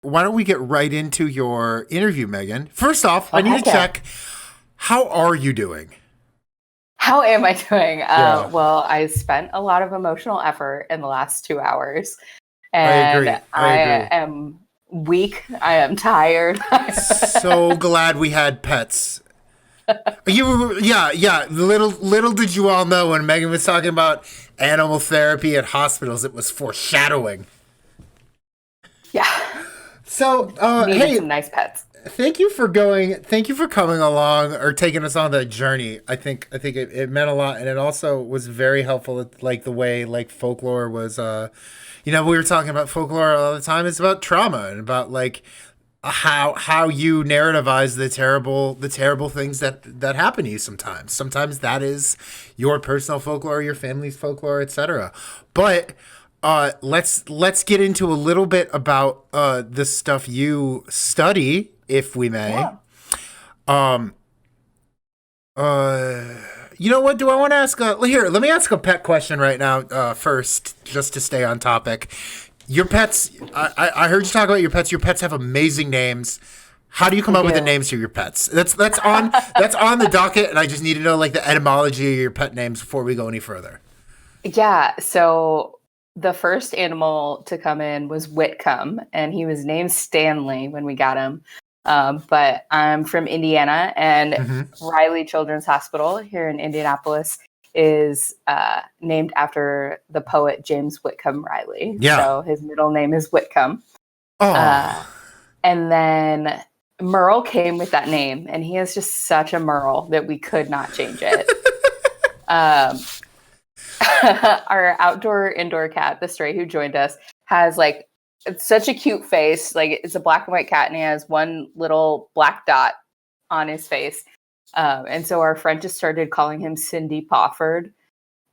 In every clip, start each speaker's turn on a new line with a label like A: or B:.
A: why don't we get right into your interview, Megan? First off, I need to check, how are you doing?
B: How am I doing?
A: Yeah.
B: Well, I spent a lot of emotional effort in the last 2 hours,
A: I agree.
B: and I am weak. I am tired.
A: So glad we had pets. Yeah. Little did you all know when Megan was talking about animal therapy at hospitals, it was foreshadowing.
B: Yeah.
A: So,
B: Needed
A: hey,
B: some nice pets.
A: Thank you for coming along or taking us on that journey. I think it meant a lot, and it also was very helpful. Like the way like folklore was, we were talking about folklore all the time. It's about trauma and about like how you narrativize the terrible things that happen to you sometimes. Sometimes that is your personal folklore, your family's folklore, etc. But let's get into a little bit about the stuff you study, if we may.
B: Yeah.
A: You know what? Do I want to ask here? Let me ask a pet question right now. First, just to stay on topic. Your pets. I heard you talk about your pets. Your pets have amazing names. How do you come up with the names for your pets? That's on the docket, and I just need to know like the etymology of your pet names before we go any further.
B: Yeah. So the first animal to come in was Whitcomb, and he was named Stanley when we got him. But I'm from Indiana, and Riley Children's Hospital here in Indianapolis is named after the poet James Whitcomb Riley.
A: Yeah.
B: So his middle name is Whitcomb.
A: Oh.
B: And then Merle came with that name, and he is just such a Merle that we could not change it. Our indoor cat, the stray who joined us, has like it's such a cute face. Like it's a black and white cat, and he has one little black dot on his face. And so our friend just started calling him Cindy Pawford,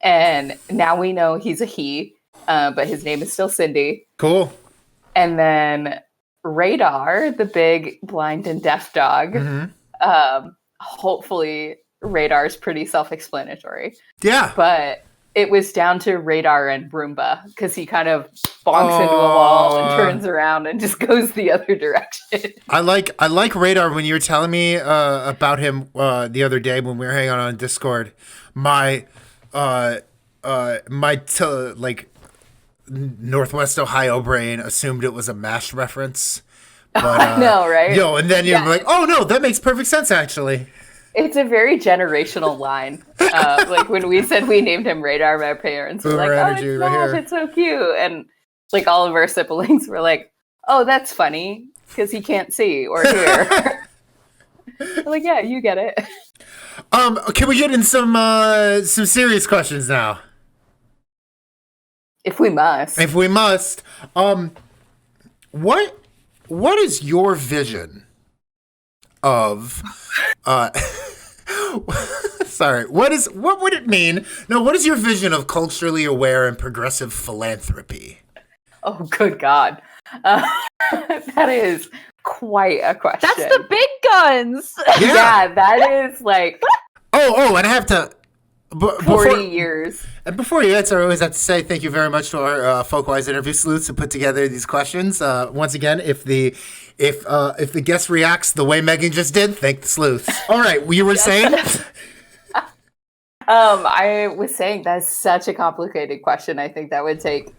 B: and now we know he's a he, but his name is still Cindy.
A: Cool.
B: And then Radar, the big blind and deaf dog. Hopefully, Radar's pretty self-explanatory.
A: Yeah,
B: but it was down to Radar and Broomba because he kind of bonks into a wall and turns around and just goes the other direction.
A: I like Radar. When you were telling me about him the other day when we were hanging out on Discord, my Northwest Ohio brain assumed it was a MASH reference. But,
B: I know, right?
A: And then you're like, oh no, that makes perfect sense actually.
B: It's a very generational line. Like when we said we named him Radar, my parents were like, "Oh, it's MASH, it's so cute," and like all of our siblings were like, "Oh, that's funny because he can't see or hear." Like, yeah, you get it.
A: Can we get in some serious questions now?
B: If we must.
A: What is your vision of sorry, what would it mean? No, what is your vision of culturally aware and progressive philanthropy?
B: Oh, good God. That is quite a question.
C: That's the big guns.
B: Yeah, that is like
A: and I have to
B: 40 years.
A: And before you answer, I always have to say thank you very much to our Folkwise interview sleuths who put together these questions. Once again, if the guest reacts the way Megan just did, thank the sleuths. All right, you were saying?
B: I was saying that's such a complicated question. I think that would take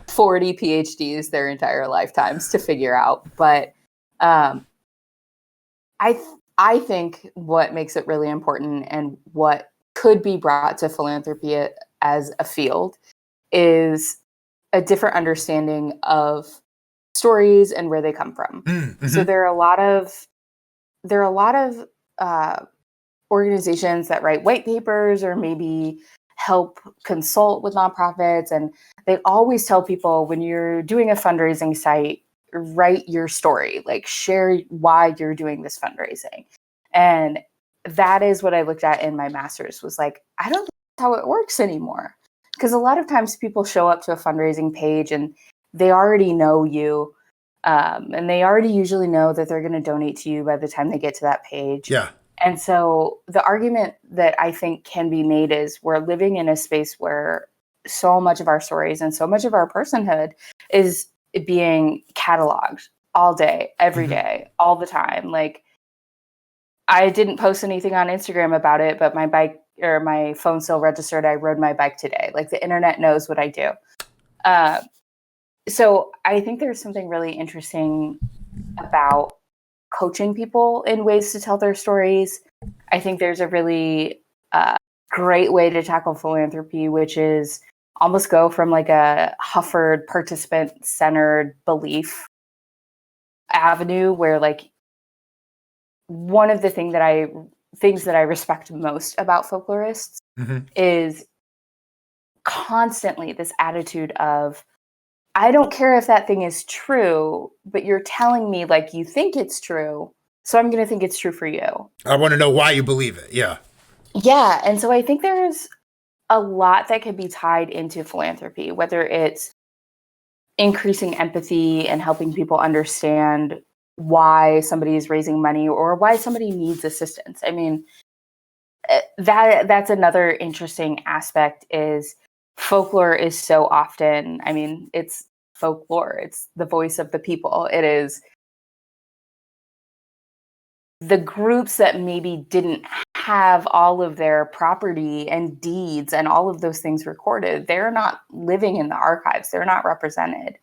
B: 40 PhDs their entire lifetimes to figure out. But I think what makes it really important and what could be brought to philanthropy as a field is a different understanding of stories and where they come from. So there are a lot of organizations that write white papers or maybe help consult with nonprofits, and they always tell people when you're doing a fundraising site, write your story, like share why you're doing this fundraising. And that is what I looked at in my master's, was like, I don't think that's how it works anymore. Because a lot of times people show up to a fundraising page and they already know you, and they already usually know that they're going to donate to you by the time they get to that page.
A: Yeah.
B: And so the argument that I think can be made is we're living in a space where so much of our stories and so much of our personhood is being cataloged all day, every
A: Mhm.
B: day, all the time. Like, I didn't post anything on Instagram about it, but my bike or my phone still registered I rode my bike today. Like, the internet knows what I do. Uh, so I think there's something really interesting about coaching people in ways to tell their stories. I think there's a really great way to tackle philanthropy, which is almost go from like a Hufford participant centered belief avenue where like one of the things that I respect most about folklorists
A: Mhm.
B: is constantly this attitude of I don't care if that thing is true, but you're telling me like you think it's true, so I'm going to think it's true for you.
A: I want to know why you believe it. Yeah.
B: Yeah, and so I think there's a lot that could be tied into philanthropy, whether it's increasing empathy and helping people understand why somebody is raising money or why somebody needs assistance. I mean, that's another interesting aspect is folklore is so often, I mean, it's folklore, it's the voice of the people. It is the groups that maybe didn't have all of their property and deeds and all of those things recorded. They're not living in the archives. They're not represented.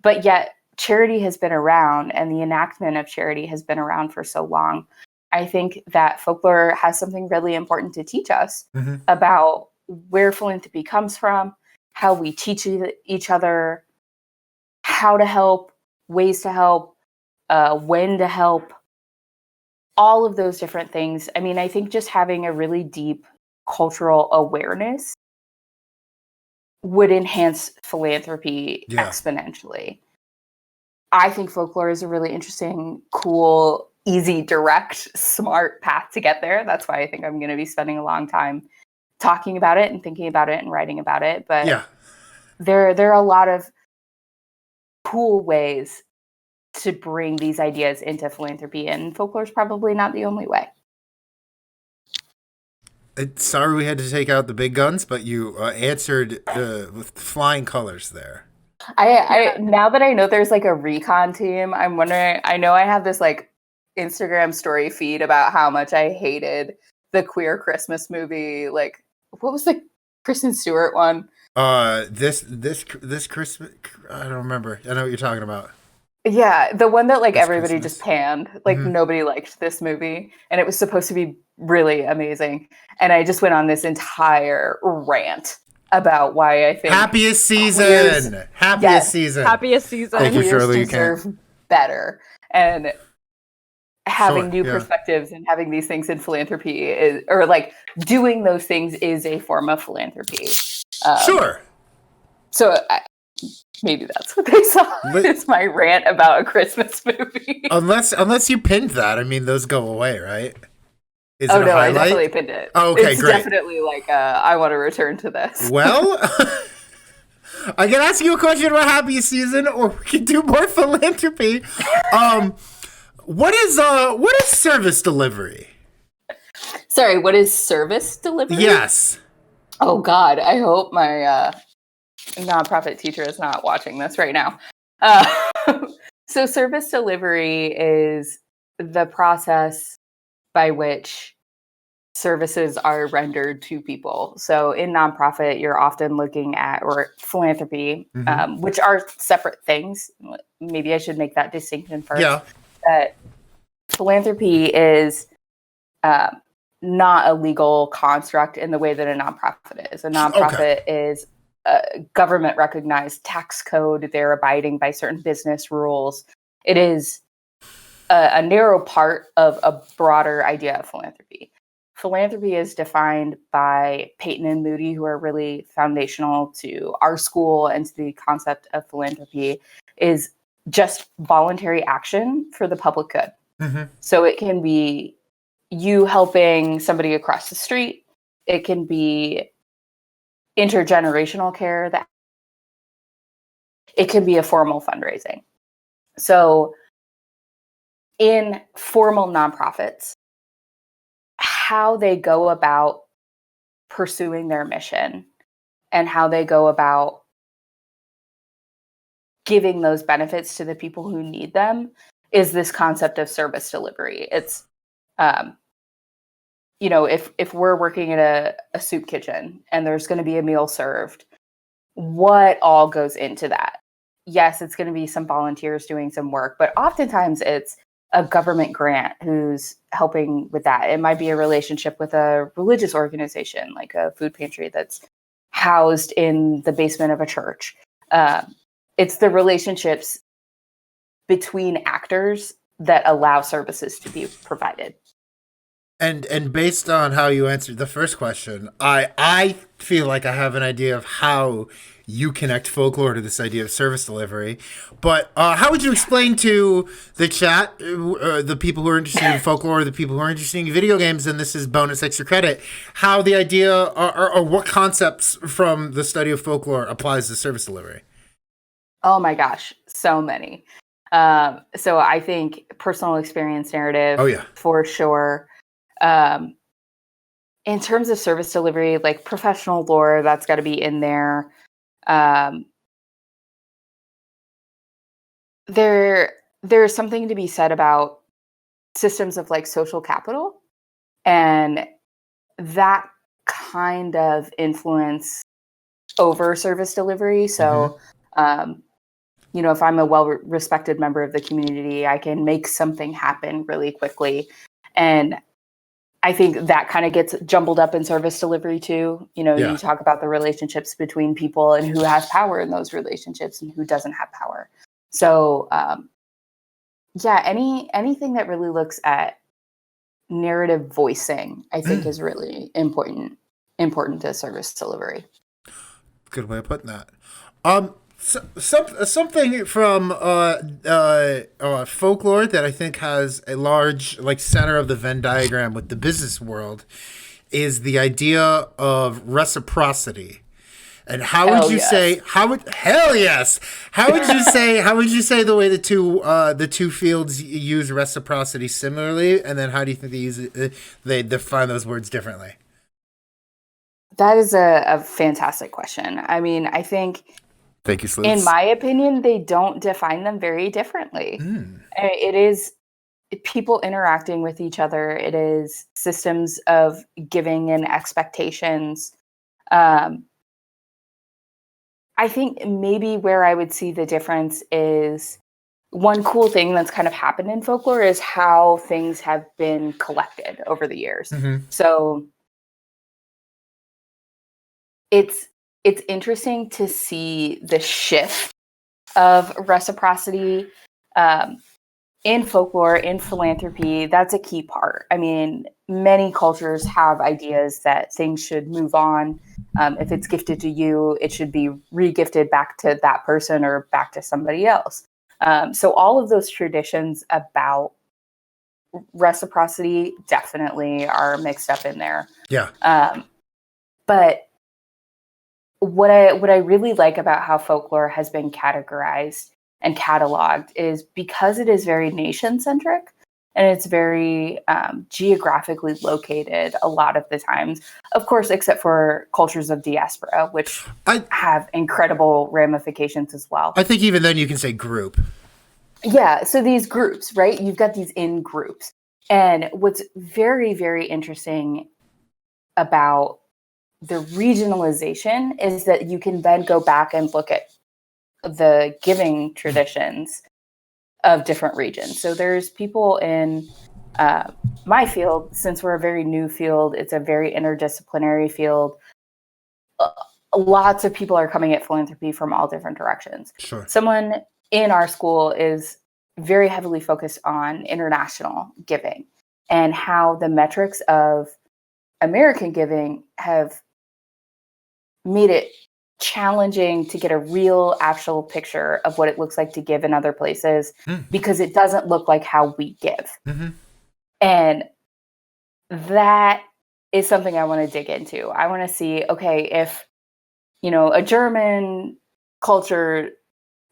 B: But yet charity has been around and the enactment of charity has been around for so long. I think that folklore has something really important to teach us
A: Mhm.
B: about where philanthropy comes from, how we teach each other, how to help, ways to help, when to help, all of those different things. I mean, I think just having a really deep cultural awareness would enhance philanthropy
A: Yeah.
B: exponentially. I think folklore is a really interesting, cool, easy, direct, smart path to get there. That's why I think I'm going to be spending a long time talking about it and thinking about it and writing about it. But
A: Yeah.
B: there are a lot of cool ways to bring these ideas into philanthropy, and folklore is probably not the only way.
A: Sorry we had to take out the big guns, but you answered with flying colors there.
B: I now that I know there's like a recon team, I'm wondering. I know I have this like Instagram story feed about how much I hated the queer Christmas movie. Like, what was the Kristen Stewart one?
A: This Christmas, I don't remember. I know what you're talking about.
B: Yeah, the one that like
A: This
B: everybody just
A: Christmas.
B: panned. Like
A: Hmm.
B: nobody liked this movie, and it was supposed to be really amazing. And I just went on this entire rant about why I think
A: Happiest
B: queers,
A: season. Happiest
B: yes,
A: season.
C: Happiest season.
A: Thank you,
B: queers
A: Shirley. You can't.
B: deserve better. And having
A: Sure.
B: new
A: Yeah.
B: perspectives and having these things in philanthropy is, or like doing those things is a form of philanthropy.
A: Sure.
B: So maybe that's what they saw. It's my rant about a Christmas movie.
A: Unless you pinned that, I mean, those go away, right? Is
B: Oh
A: it a
B: no, I
A: highlight?
B: definitely pinned it.
A: Oh, okay,
B: It's
A: great.
B: definitely like I want to return to this.
A: Well, I can ask you a question about happiest season, or we can do more philanthropy. What is service delivery?
B: Sorry, what is service delivery?
A: Yes.
B: Oh God, I hope my nonprofit teacher is not watching this right now. So service delivery is the process by which services are rendered to people. So in nonprofit, you're often looking at, or philanthropy, which are separate things. Maybe I should make that distinction first.
A: Yeah.
B: That philanthropy is not a legal construct in the way that a nonprofit is. A nonprofit is a government recognized tax code. They're abiding by certain business rules. It is a narrow part of a broader idea of philanthropy. Philanthropy is defined by Peyton and Moody, who are really foundational to our school and to the concept of philanthropy, is just voluntary action for the public good.
A: Mm-hmm.
B: So it can be you helping somebody across the street. It can be intergenerational care. That it can be a formal fundraising. So in formal nonprofits, how they go about pursuing their mission and how they go about giving those benefits to the people who need them is this concept of service delivery. It's, if we're working in a soup kitchen and there's going to be a meal served, what all goes into that? Yes, it's going to be some volunteers doing some work, but oftentimes it's a government grant who's helping with that. It might be a relationship with a religious organization, like a food pantry that's housed in the basement of a church. It's the relationships between actors that allow services to be provided.
A: And based on how you answered the first question, I feel like I have an idea of how you connect folklore to this idea of service delivery. But how would you explain to the chat, the people who are interested in folklore, the people who are interested in video games, and this is bonus extra credit, how the idea or what concepts from the study of folklore applies to service delivery?
B: Oh my gosh, so many. So I think personal experience narrative, for sure. In terms of service delivery, like professional lore, that's got to be in there. There's something to be said about systems of like social capital and that kind of influence over service delivery. So, if I'm a well-respected member of the community, I can make something happen really quickly. And I think that kind of gets jumbled up in service delivery too. You talk about the relationships between people and who has power in those relationships and who doesn't have power. So, anything that really looks at narrative voicing, I think is really important to service delivery.
A: Good way of putting that. Something from folklore that I think has a large center of the Venn diagram with the business world is the idea of reciprocity. And how would you say? Hell yes! How would you say? How would you say the way the two fields use reciprocity similarly, and then how do you think they use it? They define those words differently.
B: That is a fantastic question. I mean, I think.
A: Thank you, Sleuths.
B: In my opinion, they don't define them very differently. It is people interacting with each other. It is systems of giving and expectations. I think maybe where I would see the difference is one cool thing that's kind of happened in folklore is how things have been collected over the years. So it's interesting to see the shift of reciprocity in folklore, in philanthropy. That's a key part. I mean, many cultures have ideas that things should move on. If it's gifted to you, it should be re-gifted back to that person or back to somebody else. So all of those traditions about reciprocity definitely are mixed up in there.
A: Yeah.
B: But what I really like about how folklore has been categorized and cataloged is because it is very nation-centric and it's very geographically located a lot of the times, of course, except for cultures of diaspora, which have incredible ramifications as well.
A: I think even then you can say group.
B: Yeah, so these groups, right? You've got these in groups. And what's very, very interesting about the regionalization is that you can then go back and look at the giving traditions of different regions. So there's people in my field, since we're a very new field, it's a very interdisciplinary field. Lots of people are coming at philanthropy from all different directions.
A: Sure.
B: Someone in our school is very heavily focused on international giving and how the metrics of American giving have made it challenging to get a real actual picture of what it looks like to give in other places because it doesn't look like how we give. And that is something I want to dig into. I want to see, okay, if, a German culture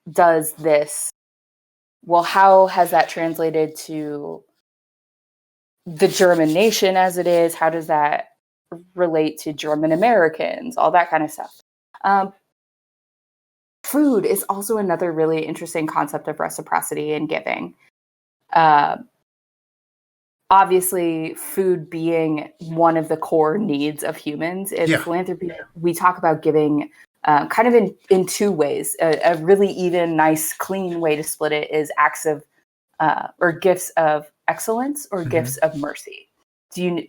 B: does this, well, how has that translated to the German nation as it is? How does that relate to German Americans? All that kind of stuff. food is also another really interesting concept of reciprocity and giving. Obviously, food being one of the core needs of humans. In philanthropy, we talk about giving kind of in two ways. A really even, nice, clean way to split it is acts of or gifts of excellence or gifts of mercy.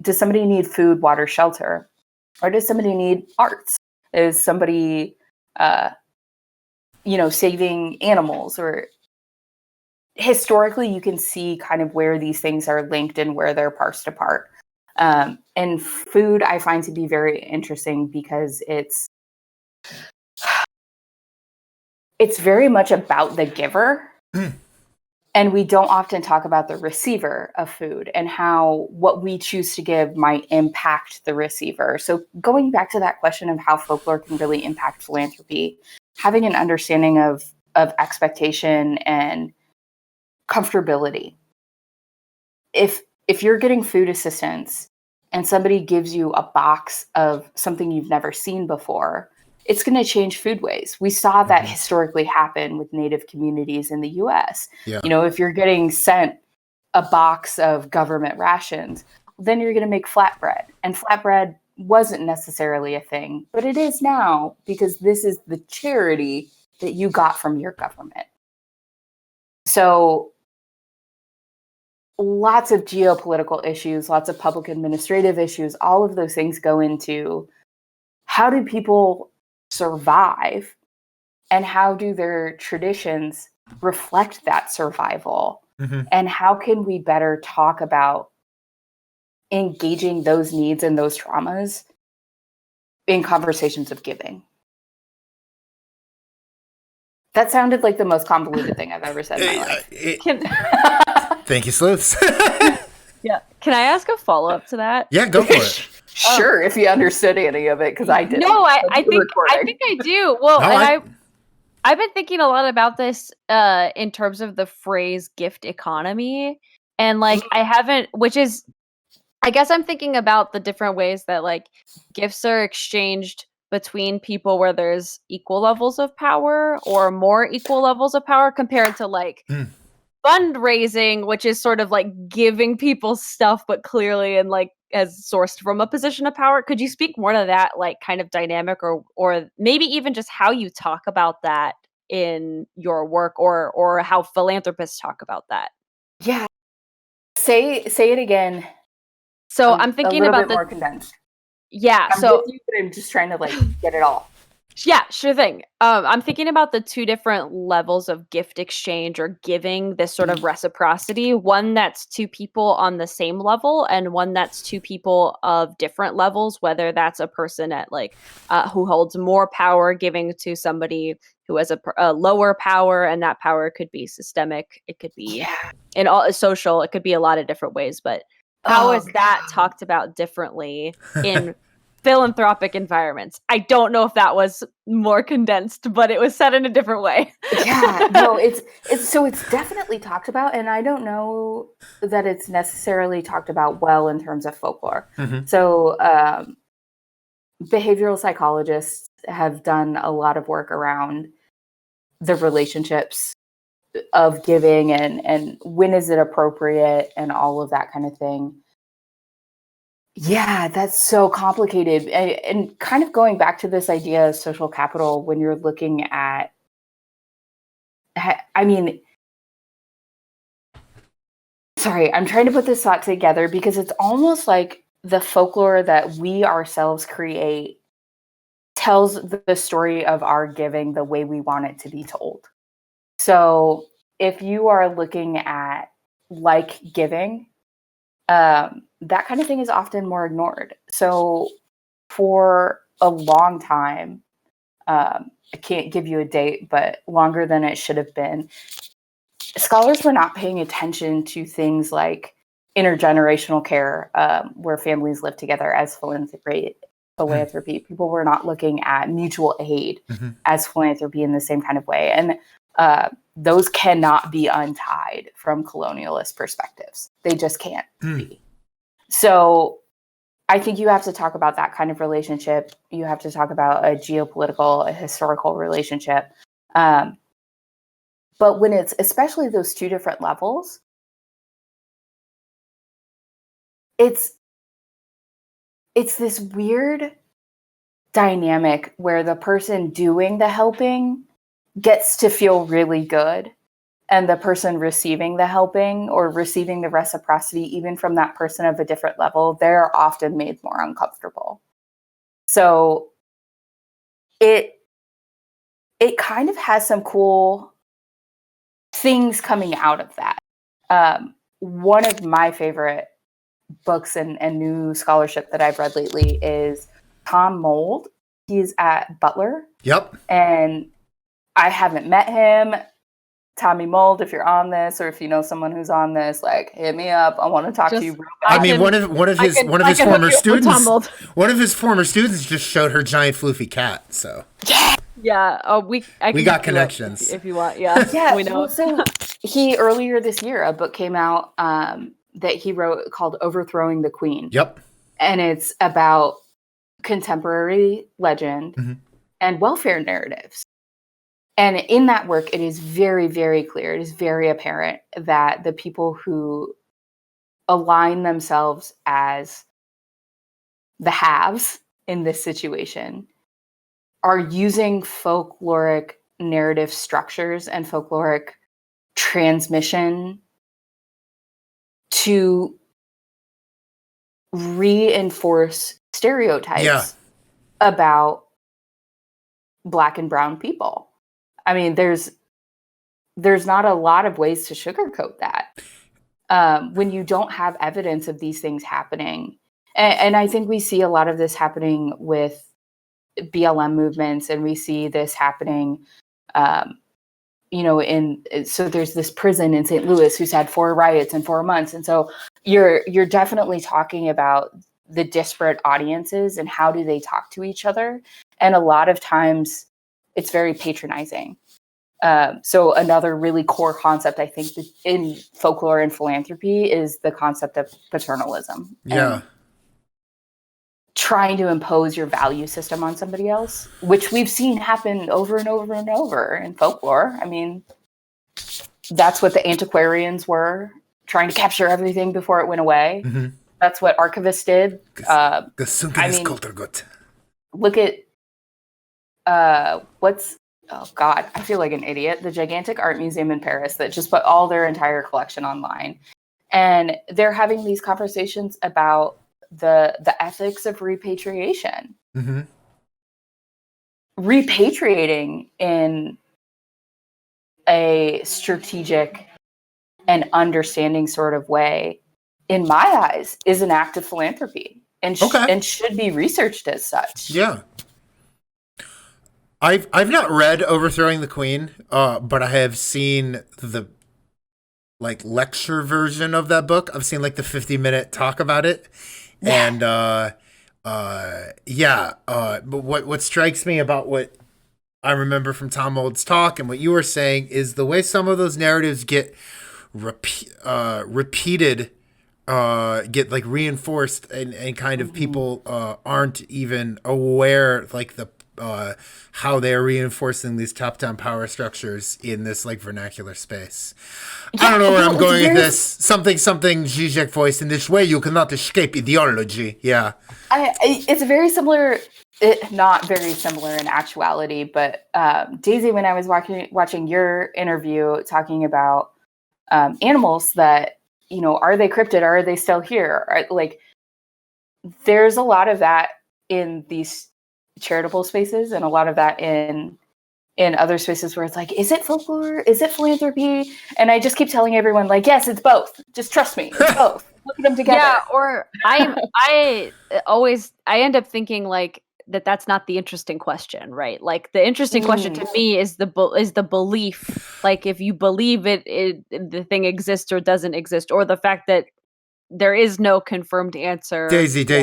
B: Does somebody need food, water, shelter? Or does somebody need arts? Is somebody, saving animals? Or historically, you can see kind of where these things are linked and where they're parsed apart. And food, I find to be very interesting because it's very much about the giver. And we don't often talk about the receiver of food and how what we choose to give might impact the receiver. So going back to that question of how folklore can really impact philanthropy, having an understanding of expectation and comfortability. If you're getting food assistance and somebody gives you a box of something you've never seen before, it's going to change foodways. We saw that historically happen with Native communities in the US.
A: Yeah.
B: If you're getting sent a box of government rations, then you're going to make flatbread. And flatbread wasn't necessarily a thing, but it is now because this is the charity that you got from your government. So lots of geopolitical issues, lots of public administrative issues, all of those things go into how do people survive and how do their traditions reflect that survival? And how can we better talk about engaging those needs and those traumas in conversations of giving? That sounded like the most convoluted thing I've ever said in my life.
A: Thank you, Sleuths.
C: Yeah. Can I ask a follow-up to that?
A: Yeah, go for it.
B: Sure, if you understood any of it, because I didn't.
C: No, I think I do. Well,
A: No,
C: I've been thinking a lot about this in terms of the phrase gift economy. And like I haven't, which is, I guess I'm thinking about the different ways that like gifts are exchanged between people where there's equal levels of power or more equal levels of power compared to like fundraising, which is sort of like giving people stuff, but clearly and like as sourced from a position of power. Could you speak more to that like kind of dynamic or maybe even just how you talk about that in your work or how philanthropists talk about that?
B: Yeah. Say it again.
C: So I'm thinking
B: a little
C: about
B: bit more condensed.
C: Yeah.
B: I'm with you, but I'm just trying to like get it all.
C: Yeah, sure thing. I'm thinking about the two different levels of gift exchange or giving this sort of reciprocity. One that's two people on the same level and one that's two people of different levels, whether that's a person at like who holds more power giving to somebody who has a lower power, and that power could be systemic. It could be in all social. It could be a lot of different ways. But how is that talked about differently in philanthropic environments? I don't know if that was more condensed, but it was said in a different way.
B: Yeah, no, it's definitely talked about, and I don't know that it's necessarily talked about well in terms of folklore. So behavioral psychologists have done a lot of work around the relationships of giving and when is it appropriate and all of that kind of thing. Yeah, that's so complicated. And kind of going back to this idea of social capital, when you're looking at, sorry, I'm trying to put this thought together because it's almost like the folklore that we ourselves create tells the story of our giving the way we want it to be told. So if you are looking at like giving, that kind of thing is often more ignored. So for a long time, I can't give you a date, but longer than it should have been, scholars were not paying attention to things like intergenerational care, where families live together as philanthropy. People were not looking at mutual aid as philanthropy in the same kind of way. And those cannot be untied from colonialist perspectives. They just can't be. So I think you have to talk about that kind of relationship. You have to talk about a geopolitical, a historical relationship. But when it's especially those two different levels, it's this weird dynamic where the person doing the helping gets to feel really good, and the person receiving the helping or receiving the reciprocity, even from that person of a different level, they're often made more uncomfortable. So it kind of has some cool things coming out of that. One of my favorite books and new scholarship that I've read lately is Tom Mould. He's at Butler.
A: Yep.
B: And I haven't met him. Tommy Mould, if you're on this, or if you know someone who's on this, like, hit me up. I want to talk to you real bad.
A: I mean, one of his former students just showed her giant floofy cat. So
C: yeah. Oh, we
A: got connections
C: if you want. Yeah,
B: yeah.
C: We know.
B: Well, so he earlier this year, a book came out that he wrote called "Overthrowing the Queen."
A: Yep.
B: And it's about contemporary legend and welfare narratives. And in that work, it is very, very clear. It is very apparent that the people who align themselves as the haves in this situation are using folkloric narrative structures and folkloric transmission to reinforce stereotypes about Black and brown people. I mean, there's not a lot of ways to sugarcoat that. When you don't have evidence of these things happening, and I think we see a lot of this happening with BLM movements, and we see this happening, so there's this prison in St. Louis who's had 4 riots in 4 months, and so you're definitely talking about the disparate audiences and how do they talk to each other, and a lot of times it's very patronizing. So another really core concept, I think, in folklore and philanthropy is the concept of paternalism.
A: Yeah.
B: Trying to impose your value system on somebody else, which we've seen happen over and over and over in folklore. I mean, that's what the antiquarians were, trying to capture everything before it went away. Mm-hmm. That's what archivists did. Look at oh God, I feel like an idiot. The gigantic art museum in Paris that just put all their entire collection online. And they're having these conversations about the ethics of repatriation. Mm-hmm. Repatriating in a strategic and understanding sort of way, in my eyes, is an act of philanthropy and should be researched as such.
A: Yeah. I've not read Overthrowing the Queen, but I have seen the lecture version of that book. I've seen the 50-minute talk about it. Yeah. And but what strikes me about what I remember from Tom Mould's talk and what you were saying is the way some of those narratives get repeated, get reinforced, and kind of people aren't even aware the how they're reinforcing these top-down power structures in this vernacular space. I don't know where I'm going with this. Something Zizek voice. In this way, you cannot escape ideology. Yeah.
B: It's very similar, not very similar in actuality, but Daisy, when I was watching your interview talking about animals that, are they cryptid? Are they still here? There's a lot of that in these charitable spaces, and a lot of that in other spaces where it's is it folklore? Is it philanthropy? And I just keep telling everyone, yes, it's both. Just trust me, it's both. Look at them together.
C: Yeah, or I end up thinking that's not the interesting question, right? The interesting question to me is the belief. If you believe the thing exists or doesn't exist, or the fact that there is no confirmed answer.
A: Daisy.
C: Or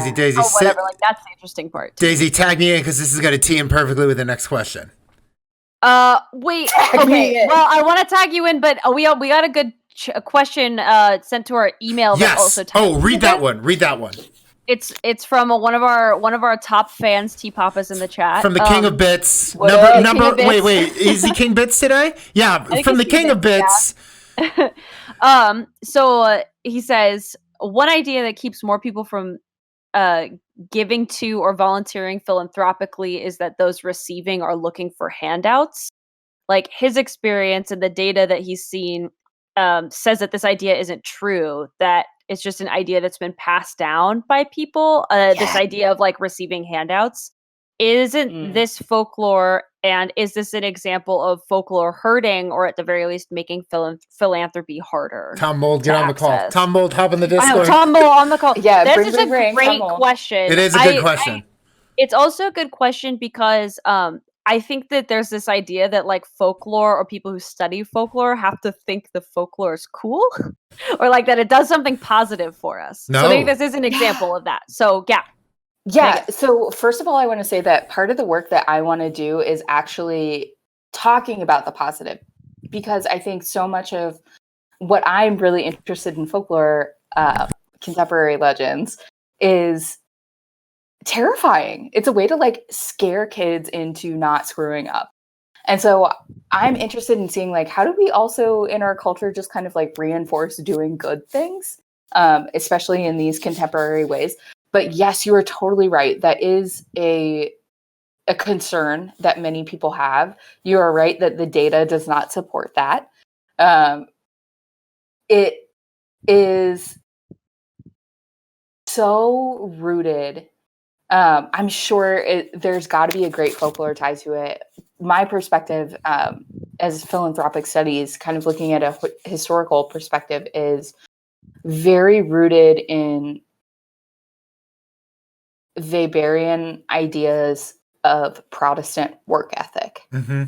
C: whatever. That's the interesting part.
A: Daisy, tag me in because this is going to tee in perfectly with the next question.
C: Wait. Okay. Well, I want to tag you in, but we got a good question sent to our email.
A: Yes.
C: That also
A: read that one. Read that one.
C: It's from one of our top fans, T Papa's in the chat.
A: From the King of Bits.
B: What up?
A: Number.
C: King of Bits.
A: Wait. Is he King Bits today? Yeah.
C: think
A: From the
C: he's King
A: King of Bits.
C: So he says one idea that keeps more people from giving to or volunteering philanthropically is that those receiving are looking for handouts. Like his experience and the data that he's seen says that this idea isn't true, that it's just an idea that's been passed down by people. This idea of like receiving handouts. Isn't this folklore, and is this an example of folklore hurting, or at the very least making philanthropy harder?
A: Tom Mold, get on the call. Tom Mold, hop in the
C: I know,
A: Discord.
C: Tom Mold on the call.
B: Yeah,
C: this
B: bring,
C: is
B: bring,
C: a
B: bring,
C: great
B: Tom Mold.
C: question.
A: It is a good question.
C: It's also a good question because I think that there's this idea that like folklore or people who study folklore have to think the folklore is cool or like that it does something positive for us.
A: No.
C: So maybe this is an example of that. So
B: Yeah. So first of all, I want to say that part of the work that I want to do is actually talking about the positive, because I think so much of what I'm really interested in folklore, contemporary legends, is terrifying. It's a way to like scare kids into not screwing up. And so I'm interested in seeing like, how do we also in our culture just kind of like reinforce doing good things, especially in these contemporary ways. But yes, you are totally right. That is a concern that many people have. You are right that the data does not support that. It is so rooted. I'm sure there's got to be a great folklore tie to it. My perspective as philanthropic studies, kind of looking at a historical perspective, is very rooted in Weberian ideas of Protestant work ethic.
A: Mm-hmm.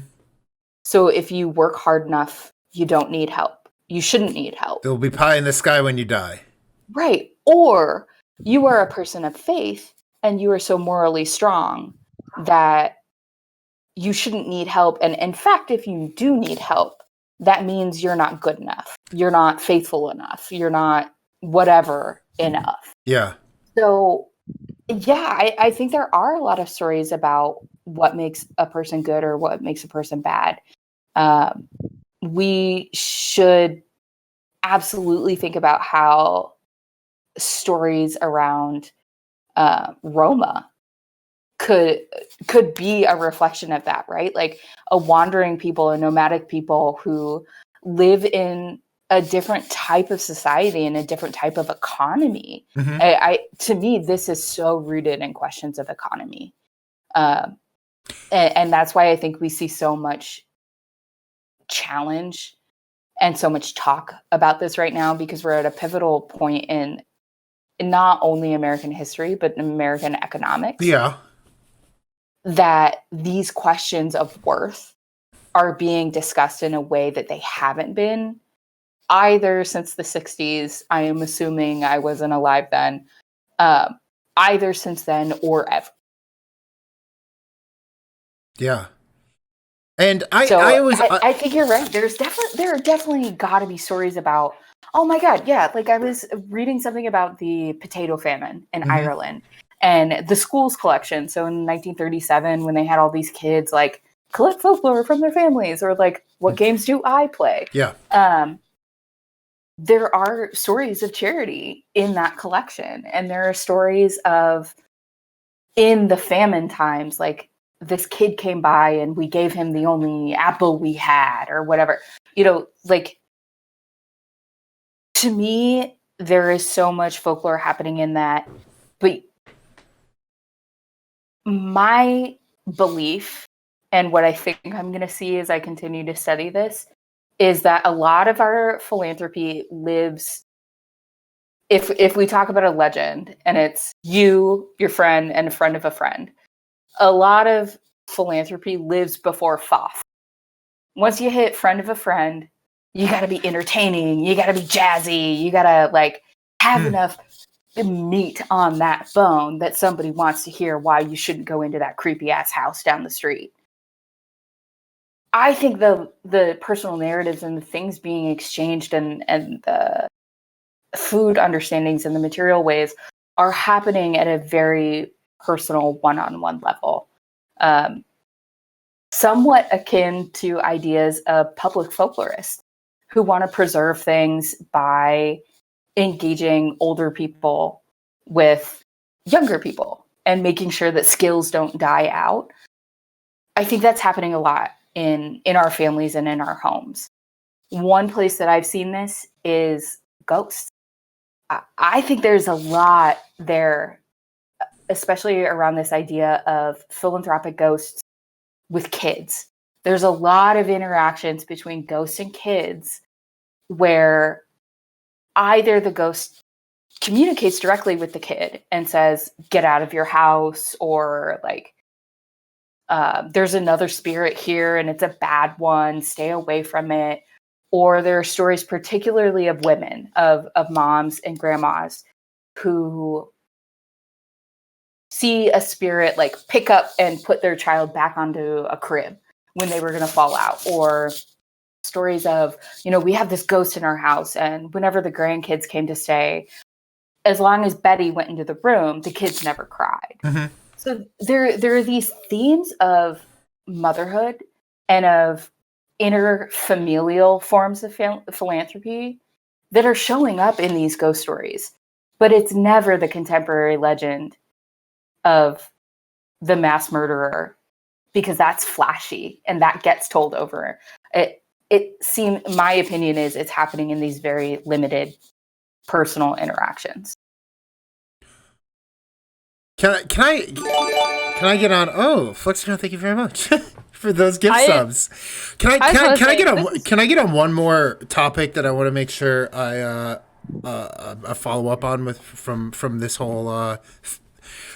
B: So if you work hard enough, you don't need help. You shouldn't need help.
A: There'll be pie in the sky when you die.
B: Right. Or you are a person of faith and you are so morally strong that you shouldn't need help. And in fact, if you do need help, that means you're not good enough. You're not faithful enough. You're not whatever enough.
A: Yeah.
B: So yeah, I think there are a lot of stories about what makes a person good or what makes a person bad. We should absolutely think about how stories around Roma could be a reflection of that, right? Like a wandering people, a nomadic people who live in a different type of society and a different type of economy.
A: Mm-hmm.
B: To me, this is so rooted in questions of economy. And that's why I think we see so much challenge and so much talk about this right now, because we're at a pivotal point in not only American history, but in American economics.
A: Yeah.
B: That these questions of worth are being discussed in a way that they haven't been either since the 60s. I am assuming I wasn't alive then. Either since then or ever.
A: Yeah. And I
B: think you're right. There are definitely got to be stories about, oh my God, yeah. Like I was reading something about the potato famine in Ireland and the schools collection. So in 1937, when they had all these kids like collect folklore from their families, or like, what games do I play?
A: Yeah.
B: There are stories of charity in that collection, and there are stories of in the famine times, like this kid came by and we gave him the only apple we had or whatever, like to me, there is so much folklore happening in that. But my belief and what I think I'm going to see as I continue to study this is that a lot of our philanthropy lives, if we talk about a legend and it's you, your friend, and a friend of a friend, a lot of philanthropy lives before FOF. Once you hit friend of a friend, you got to be entertaining, you got to be jazzy, you got to like have enough meat on that bone that somebody wants to hear why you shouldn't go into that creepy ass house down the street. I think the personal narratives and the things being exchanged and the food understandings and the material ways are happening at a very personal one-on-one level. Somewhat akin to ideas of public folklorists who want to preserve things by engaging older people with younger people and making sure that skills don't die out. I think that's happening a lot in our families and in our homes. One place that I've seen this is ghosts. I think there's a lot there, especially around this idea of philanthropic ghosts with kids. There's a lot of interactions between ghosts and kids where either the ghost communicates directly with the kid and says, get out of your house, or like, there's another spirit here and it's a bad one, stay away from it. Or there are stories particularly of women, of moms and grandmas who see a spirit like pick up and put their child back onto a crib when they were going to fall out. Or stories of, we have this ghost in our house, and whenever the grandkids came to stay, as long as Betty went into the room, the kids never cried.
A: Mm-hmm.
B: So there are these themes of motherhood and of interfamilial forms of philanthropy that are showing up in these ghost stories. But it's never the contemporary legend of the mass murderer, because that's flashy and that gets told over. My opinion is it's happening in these very limited personal interactions.
A: Can I get on? Oh, Flexner, thank you very much for those gift subs. Can I get on one more topic that I want to make sure I follow up on from this whole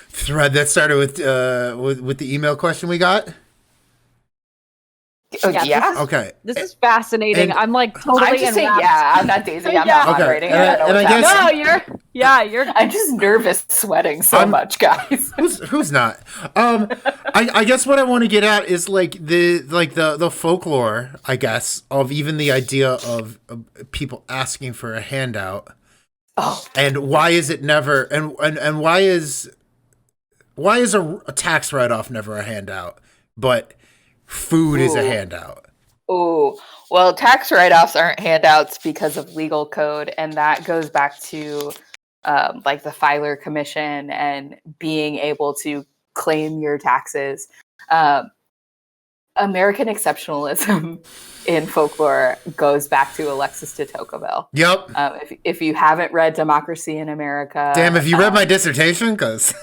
A: thread that started with the email question we got?
B: Yeah.
A: Okay.
C: This is fascinating. I'm like totally.
B: I'm just saying, I'm not Daisy. I'm not moderating.
A: Okay. I guess
C: you're.
B: I'm just nervous, sweating so much, guys.
A: Who's not? I guess what I want to get at is the folklore, I guess, of even the idea of people asking for a handout.
B: Oh.
A: And why is it never? And why is a tax write-off never a handout, but food is a handout?
B: Oh, well, tax write-offs aren't handouts because of legal code, and that goes back to like the filer commission and being able to claim your taxes. American exceptionalism in folklore goes back to Alexis de Tocqueville.
A: Yep.
B: If you haven't read Democracy in America,
A: damn, have you read my dissertation? Because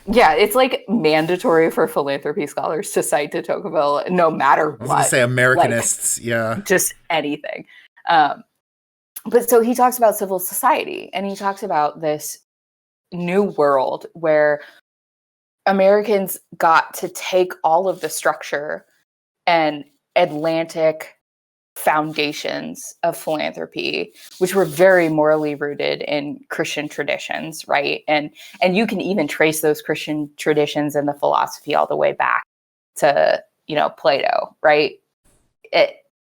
B: yeah, it's like mandatory for philanthropy scholars to cite de Tocqueville, no matter what.
A: I was going to say Americanists, yeah.
B: Just anything. But so he talks about civil society, and he talks about this new world where Americans got to take all of the structure and Atlantic foundations of philanthropy, which were very morally rooted in Christian traditions, right? And you can even trace those Christian traditions and the philosophy all the way back to, Plato, right?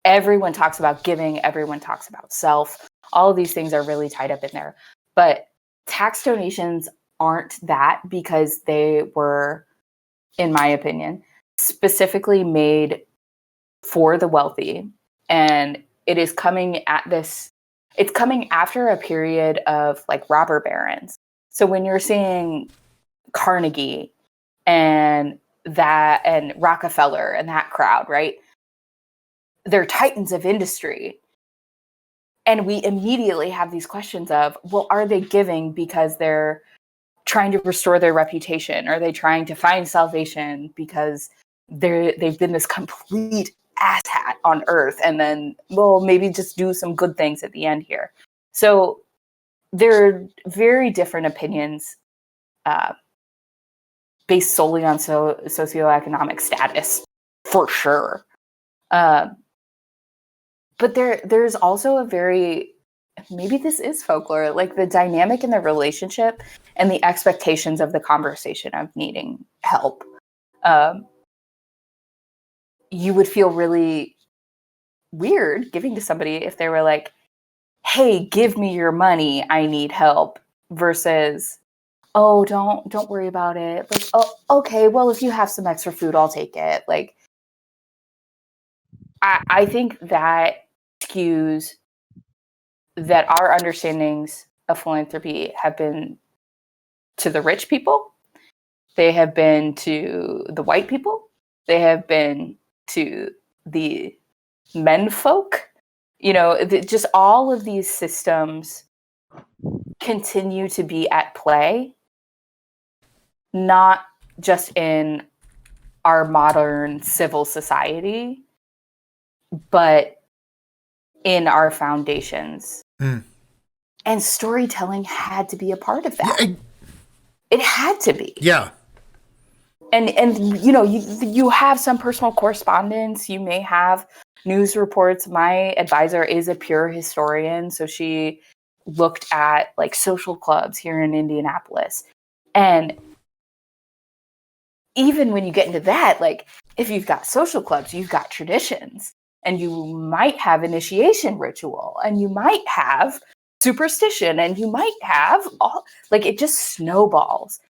B: Everyone talks about giving, everyone talks about self. All of these things are really tied up in there. But tax donations aren't that, because they were, in my opinion, specifically made for the wealthy. And it is coming it's coming after a period of like robber barons. So when you're seeing Carnegie and Rockefeller and that crowd, right? They're titans of industry. And we immediately have these questions of, well, are they giving because they're trying to restore their reputation? Are they trying to find salvation because they've been this complete asshat on earth, and then, well, maybe just do some good things at the end here? So there are very different opinions based solely on socioeconomic status, for sure. But there's also a very, maybe this is folklore, like the dynamic in the relationship and the expectations of the conversation of needing help. You would feel really weird giving to somebody if they were like, hey, give me your money, I need help, versus, oh, don't worry about it. Like, oh, okay, well, if you have some extra food, I'll take it. Like, I think that skews that our understandings of philanthropy have been to the rich people. They have been to the white people. They have been to the men folk. You know, just all of these systems continue to be at play, not just in our modern civil society, but in our foundations. And storytelling had to be a part of that. It had to be.
A: Yeah.
B: And you know, you have some personal correspondence. You may have news reports. My advisor is a pure historian, so she looked at like social clubs here in Indianapolis. And even when you get into that, like if you've got social clubs, you've got traditions, and you might have initiation ritual, and you might have superstition, and you might have all, like, it just snowballs.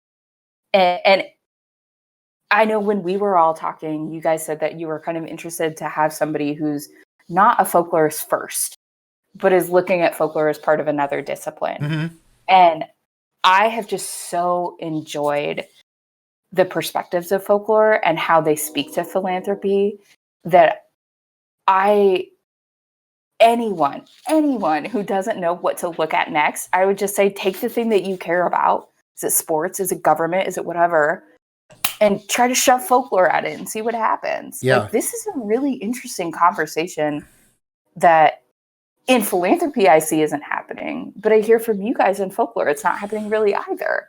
B: And I know when we were all talking, you guys said that you were kind of interested to have somebody who's not a folklorist first, but is looking at folklore as part of another discipline. And I have just so enjoyed the perspectives of folklore and how they speak to philanthropy that anyone who doesn't know what to look at next, I would just say, take the thing that you care about. Is it sports? Is it government? Is it whatever? And try to shove folklore at it and see what happens.
A: Yeah.
B: Like, this is a really interesting conversation that in philanthropy I see isn't happening, but I hear from you guys in folklore it's not happening really either.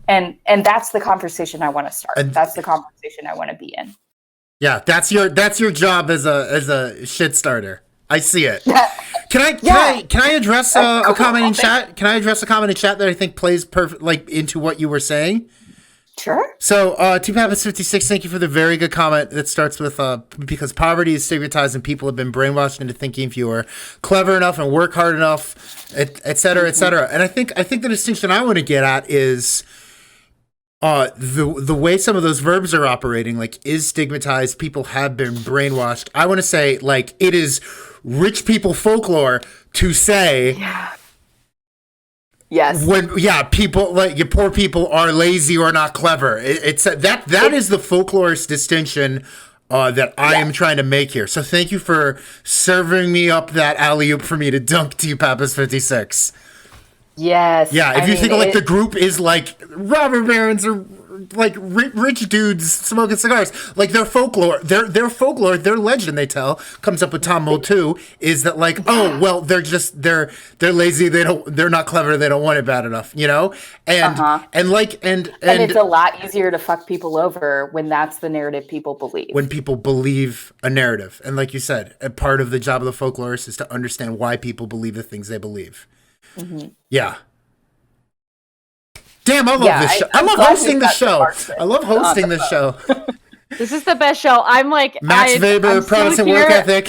B: And that's the conversation I want to start. That's the conversation I want to be in.
A: Yeah, that's your job as a shit starter. I see it. Can I address a comment in chat? Can I address a comment in chat that I think plays perfect, like, into what you were saying?
B: Sure.
A: So, TPappis56, thank you for the very good comment that starts with, because poverty is stigmatized and people have been brainwashed into thinking if you are clever enough and work hard enough, et cetera, et cetera. And I think the distinction I want to get at is the way some of those verbs are operating, like, is stigmatized. People have been brainwashed. I want to say, like, it is rich people folklore to say...
B: Yes.
A: People like you poor people are lazy or not clever. It's that is the folklorist distinction that I am trying to make here. So thank you for serving me up that alley-oop for me to dunk to you, Pappas56.
B: Yes.
A: Yeah, if you think like the group is like robber barons or like rich dudes smoking cigars, like their folklore, their legend they tell comes up with Tom Mold too, is that like, oh well, they're lazy, they're not clever, they don't want it bad enough, you know, and
B: it's a lot easier to fuck people over when that's the narrative people believe.
A: When people believe a narrative, and like you said, a part of the job of the folklorist is to understand why people believe the things they believe. Yeah. Damn, I love this show. I love hosting the show. I love hosting this show.
C: This is the best show. I'm like
A: Max Weber, Protestant work ethic.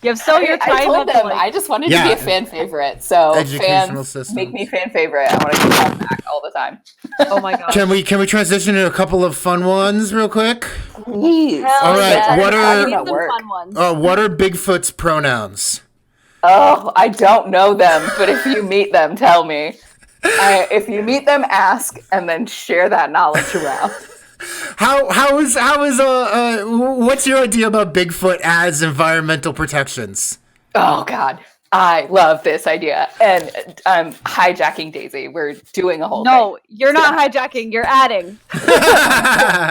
C: Give so your time.
B: I told them I just wanted to be a fan favorite. So fans make me fan favorite. I want to keep that back all the time.
C: Oh my god.
A: Can we transition to a couple of fun ones real quick?
B: Please.
A: All right. What are Bigfoot's pronouns?
B: Oh, I don't know them, but if you meet them, tell me. If you meet them, ask, and then share that knowledge around.
A: What's your idea about Bigfoot as environmental protections?
B: Oh God, I love this idea, and I'm hijacking Daisy. We're doing a whole thing.
C: No, you're not hijacking. You're adding.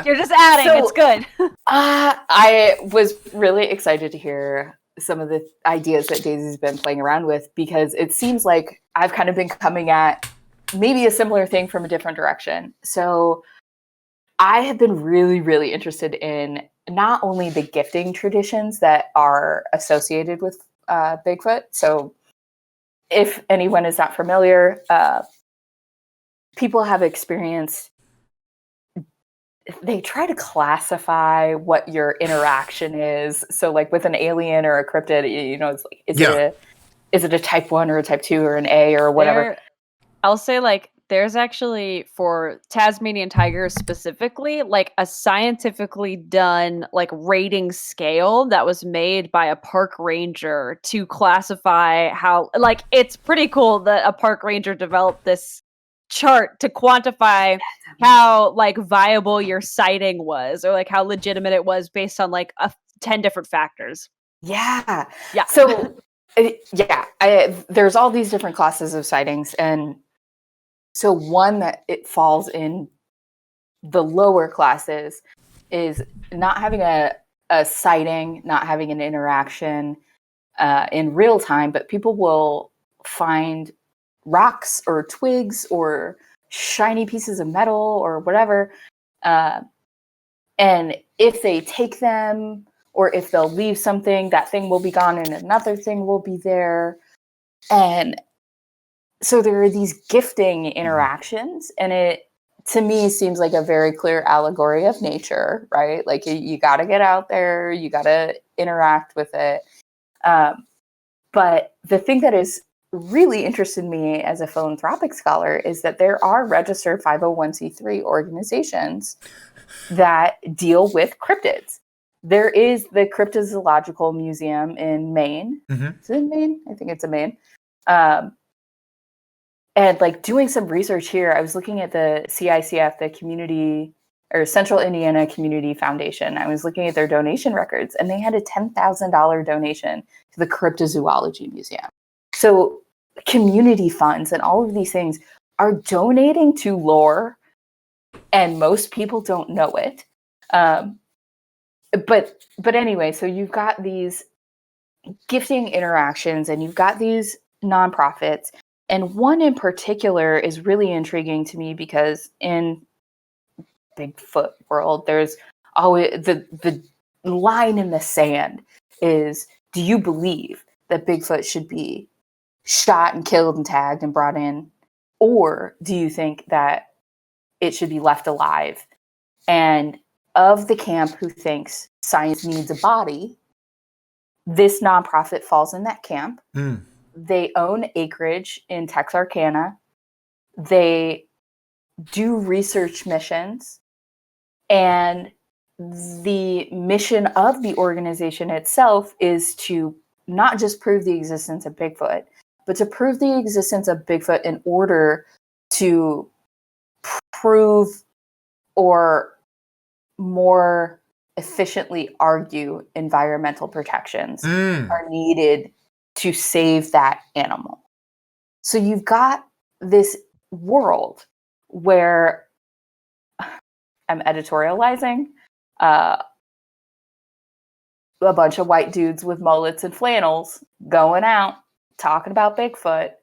C: You're just adding.
B: So,
C: it's good.
B: I was really excited to hear some of the ideas that Daisy's been playing around with, because it seems like I've kind of been coming at maybe a similar thing from a different direction. So I have been really, really interested in not only the gifting traditions that are associated with Bigfoot. So if anyone is not familiar, people have experienced, they try to classify what your interaction is. So like with an alien or a cryptid, you know, it's like, is it a type 1 or a type 2 or an A or whatever?
C: I'll say like there's actually for Tasmanian tigers specifically like a scientifically done like rating scale that was made by a park ranger to classify how like it's pretty cool that a park ranger developed this chart to quantify how like viable your sighting was or like how legitimate it was based on like 10 different factors.
B: Yeah.
C: Yeah.
B: So there's all these different classes of sightings, and so one that it falls in the lower classes is not having a sighting, not having an interaction in real time, but people will find rocks or twigs or shiny pieces of metal or whatever. And if they take them or if they'll leave something, that thing will be gone and another thing will be there. And so there are these gifting interactions, and it, to me, seems like a very clear allegory of nature, right? Like you got to get out there, you got to interact with it. But the thing that is really interested me as a philanthropic scholar is that there are registered 501c3 organizations that deal with cryptids. There is the Cryptozoological Museum in Maine.
A: Mm-hmm.
B: Is it in Maine? I think it's in Maine. And like doing some research here, I was looking at the CICF, the Community or Central Indiana Community Foundation. I was looking at their donation records, and they had a $10,000 donation to the Cryptozoology Museum. So community funds and all of these things are donating to lore, and most people don't know it. But anyway, so you've got these gifting interactions, and you've got these nonprofits. And one in particular is really intriguing to me because in Bigfoot world, there's always the line in the sand is, do you believe that Bigfoot should be shot and killed and tagged and brought in? Or do you think that it should be left alive? And of the camp who thinks science needs a body, this nonprofit falls in that camp.
A: Mm.
B: They own acreage in Texarkana. They do research missions. And the mission of the organization itself is to not just prove the existence of Bigfoot, but to prove the existence of Bigfoot in order to prove or more efficiently argue environmental protections are needed to save that animal. So you've got this world where I'm editorializing, a bunch of white dudes with mullets and flannels going out talking about Bigfoot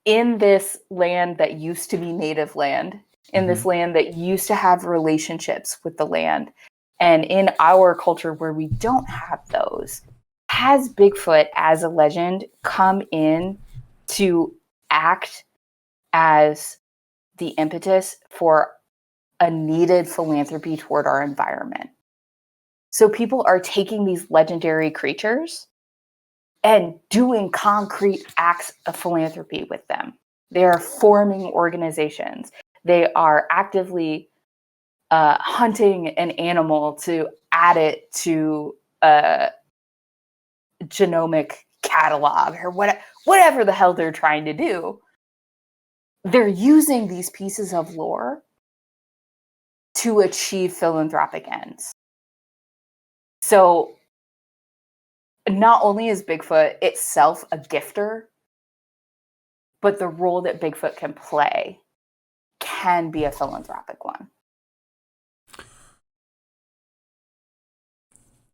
B: in this land that used to be native land, in this land that used to have relationships with the land. And in our culture where we don't have those, has Bigfoot as a legend come in to act as the impetus for a needed philanthropy toward our environment? So people are taking these legendary creatures and doing concrete acts of philanthropy with them. They are forming organizations. They are actively hunting an animal to add it to a genomic catalog or whatever the hell they're trying to do. They're using these pieces of lore to achieve philanthropic ends. So not only is Bigfoot itself a gifter, but the role that Bigfoot can play can be a philanthropic one.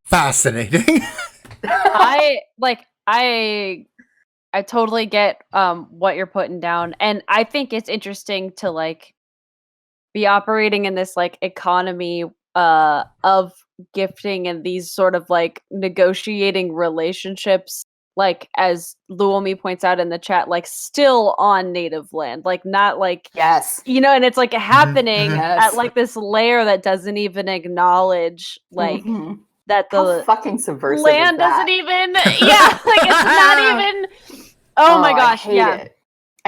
A: Fascinating.
C: I totally get what you're putting down, and I think it's interesting to like be operating in this like economy of gifting and these sort of like negotiating relationships, like as Luomi points out in the chat, like still on native land, like not like,
B: yes,
C: you know, and it's like happening
B: Yes.
C: at like this layer that doesn't even acknowledge like that the
B: How fucking subversive
C: land
B: is that?
C: doesn't even like it's not even. Oh my
B: I
C: gosh,
B: hate
C: yeah.
B: it.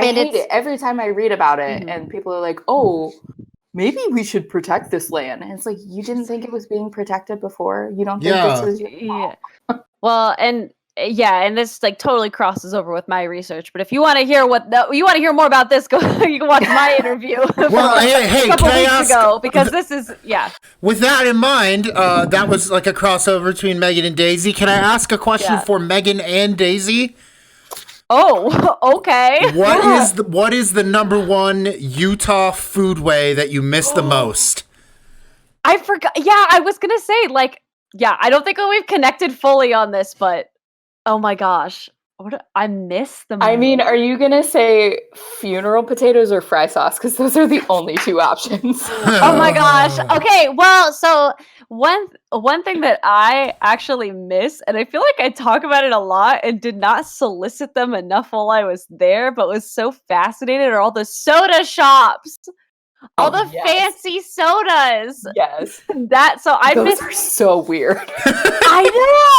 B: I hate it every time I read about it, and people are like, "Oh, maybe we should protect this land." And it's like, you didn't think it was being protected before. You don't think this was your fault.
C: Well, and this like totally crosses over with my research. But if you want to hear more about this, you can watch my interview.
A: Well, hey,
C: a couple
A: can I
C: weeks
A: ask?
C: ago, because this is
A: With that in mind, that was like a crossover between Megan and Daisy. Can I ask a question for Megan and Daisy?
C: Oh, okay.
A: What is the number one Utah foodway that you miss the most?
C: I forgot. Yeah, I was gonna say I don't think we've connected fully on this, but oh my gosh, I miss the most.
B: I mean, are you gonna say funeral potatoes or fry sauce? Because those are the only two options.
C: Oh my gosh. Okay, well, so one thing that I actually miss, and I feel like I talk about it a lot and did not solicit them enough while I was there, but was so fascinated, are all the soda shops. All the fancy sodas.
B: Yes.
C: Those
B: are so weird.
C: I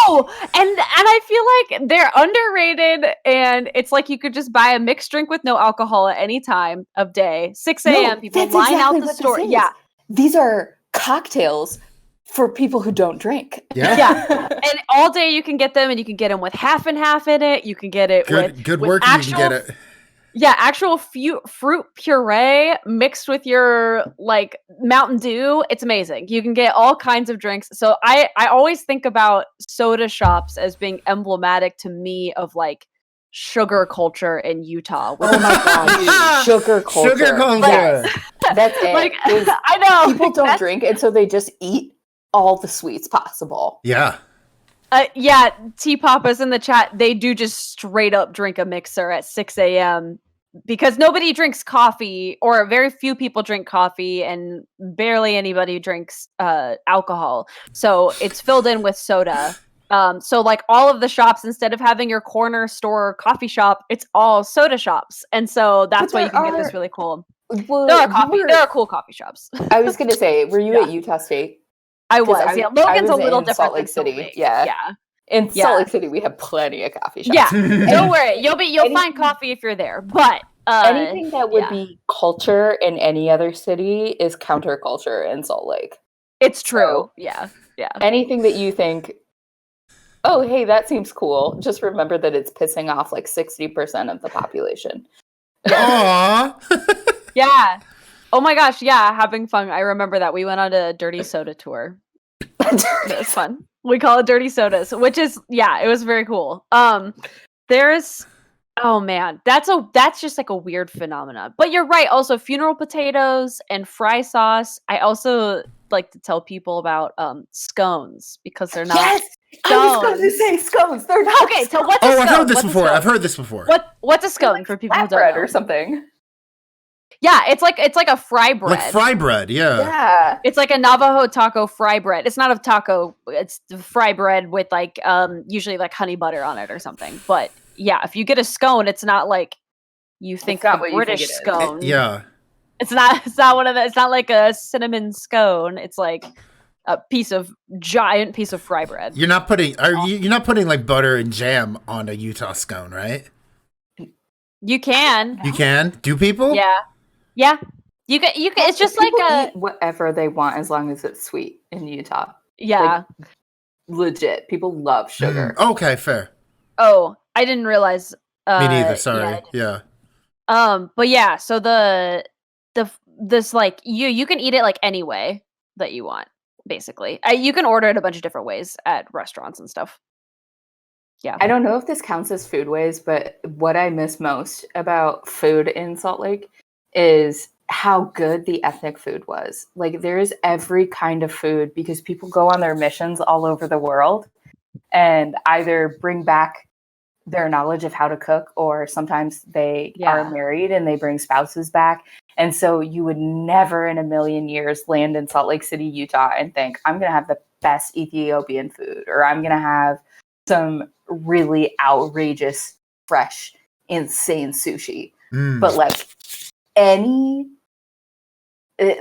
C: know. And I feel like they're underrated, and it's like you could just buy a mixed drink with no alcohol at any time of day. 6 a.m. people line out the store. Yeah.
B: These are cocktails for people who don't drink.
C: Yeah. And all day you can get them, and you can get them with half and half in it. You can get it
A: good
C: with
A: work. You can get it.
C: Yeah, actual fruit puree mixed with your like Mountain Dew. It's amazing. You can get all kinds of drinks. So I always think about soda shops as being emblematic to me of like sugar culture in Utah.
B: Oh my god, sugar culture.
A: Sugar culture.
B: That's it.
C: Like, I know.
B: People don't drink, and so they just eat all the sweets possible.
A: Yeah.
C: T Papa's in the chat. They do just straight up drink a mixer at 6 a.m. because nobody drinks coffee, or very few people drink coffee, and barely anybody drinks alcohol. So it's filled in with soda. So like all of the shops, instead of having your corner store coffee shop, it's all soda shops, and so that's why you can get this really cool.
B: Well,
C: there are cool coffee shops.
B: I was gonna say, were you at Utah State?
C: I was. Logan's a little different
B: Salt Lake
C: than
B: City. Yeah. In Salt Lake City, we have plenty of coffee shops.
C: Yeah, don't worry. You'll find coffee if you're there. But
B: anything that would be culture in any other city is counterculture in Salt Lake.
C: It's true.
B: So,
C: yeah.
B: Anything that you think, oh, hey, that seems cool, just remember that it's pissing off like 60% of the population.
A: Aww.
C: Yeah. Oh my gosh, yeah, having fun. I remember that we went on a dirty soda tour. It was fun. We call it dirty sodas, which is it was very cool. There's that's just like a weird phenomenon. But you're right. Also, funeral potatoes and fry sauce. I also like to tell people about scones, because they're not.
B: Yes,
C: scones.
B: I was going to say scones. They're not.
C: Okay, so what's a scone?
A: I've heard this before.
C: What's a scone for people who don't know?
B: Or something.
C: Yeah, it's like a fry bread.
A: Like fry bread, yeah.
B: Yeah.
C: It's like a Navajo taco fry bread. It's not a taco, it's the fry bread with like usually like honey butter on it or something. But yeah, if you get a scone, it's not like you think the British scone.
A: Yeah.
C: It's not one of the, it's not like a cinnamon scone. It's like a giant piece of fry bread.
A: You're not putting like butter and jam on a Utah scone, right?
C: You can.
A: You can? Do people?
C: Yeah. Yeah, you can. It's just like
B: eat whatever they want as long as it's sweet in Utah.
C: Yeah,
B: like, legit. People love sugar.
A: Okay, fair.
C: Oh, I didn't realize.
A: Me neither. Sorry. Yeah.
C: But yeah. So this like you can eat it like any way that you want. Basically, you can order it a bunch of different ways at restaurants and stuff. Yeah.
B: I don't know if this counts as foodways, but what I miss most about food in Salt Lake is how good the ethnic food was. Like, there is every kind of food, because people go on their missions all over the world and either bring back their knowledge of how to cook, or sometimes they are married and they bring spouses back. And so you would never in a million years land in Salt Lake City, Utah and think, I'm going to have the best Ethiopian food, or I'm going to have some really outrageous, fresh, insane sushi. But like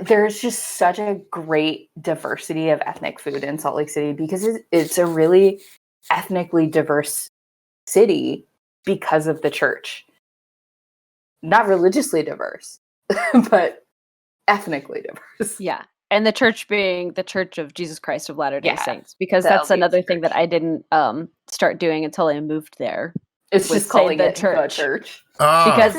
B: there's just such a great diversity of ethnic food in Salt Lake City, because it's a really ethnically diverse city because of the church. not religiously diverse, but ethnically diverse.
C: Yeah. And the church being the Church of Jesus Christ of Latter-day
B: Yeah,
C: Saints, because
B: the
C: that's
B: LDS
C: another thing
B: church.
C: that I didn't start doing until I moved there.
B: It's
C: would
B: just
C: say
B: calling
C: the
B: it
C: church.
B: the church.
C: Because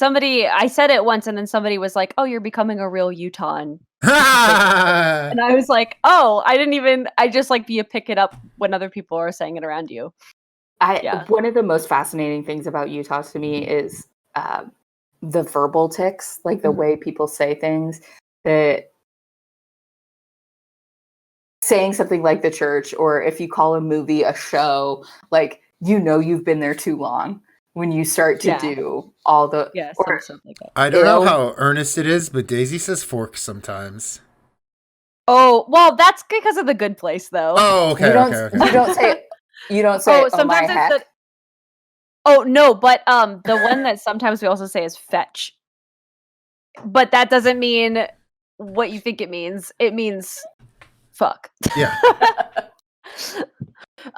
C: I said it once and then somebody was like, "Oh, you're becoming a real Utahn." And I was like, "Oh, I just like you pick it up when other people are saying it around you."
B: One of the most fascinating things about Utah to me is the verbal tics, like the way people say things. That saying something like the church, or if you call a movie a show, like you've been there too long when you start to do all the
C: some stuff like that.
A: I don't know how earnest it is, but Daisy says fork sometimes.
C: Oh, well, that's because of The Good Place, though.
A: Oh, okay.
B: You don't say.
C: Oh, sometimes it's the. Oh no, but the one that sometimes we also say is fetch. But that doesn't mean what you think it means. It means fuck.
A: Yeah.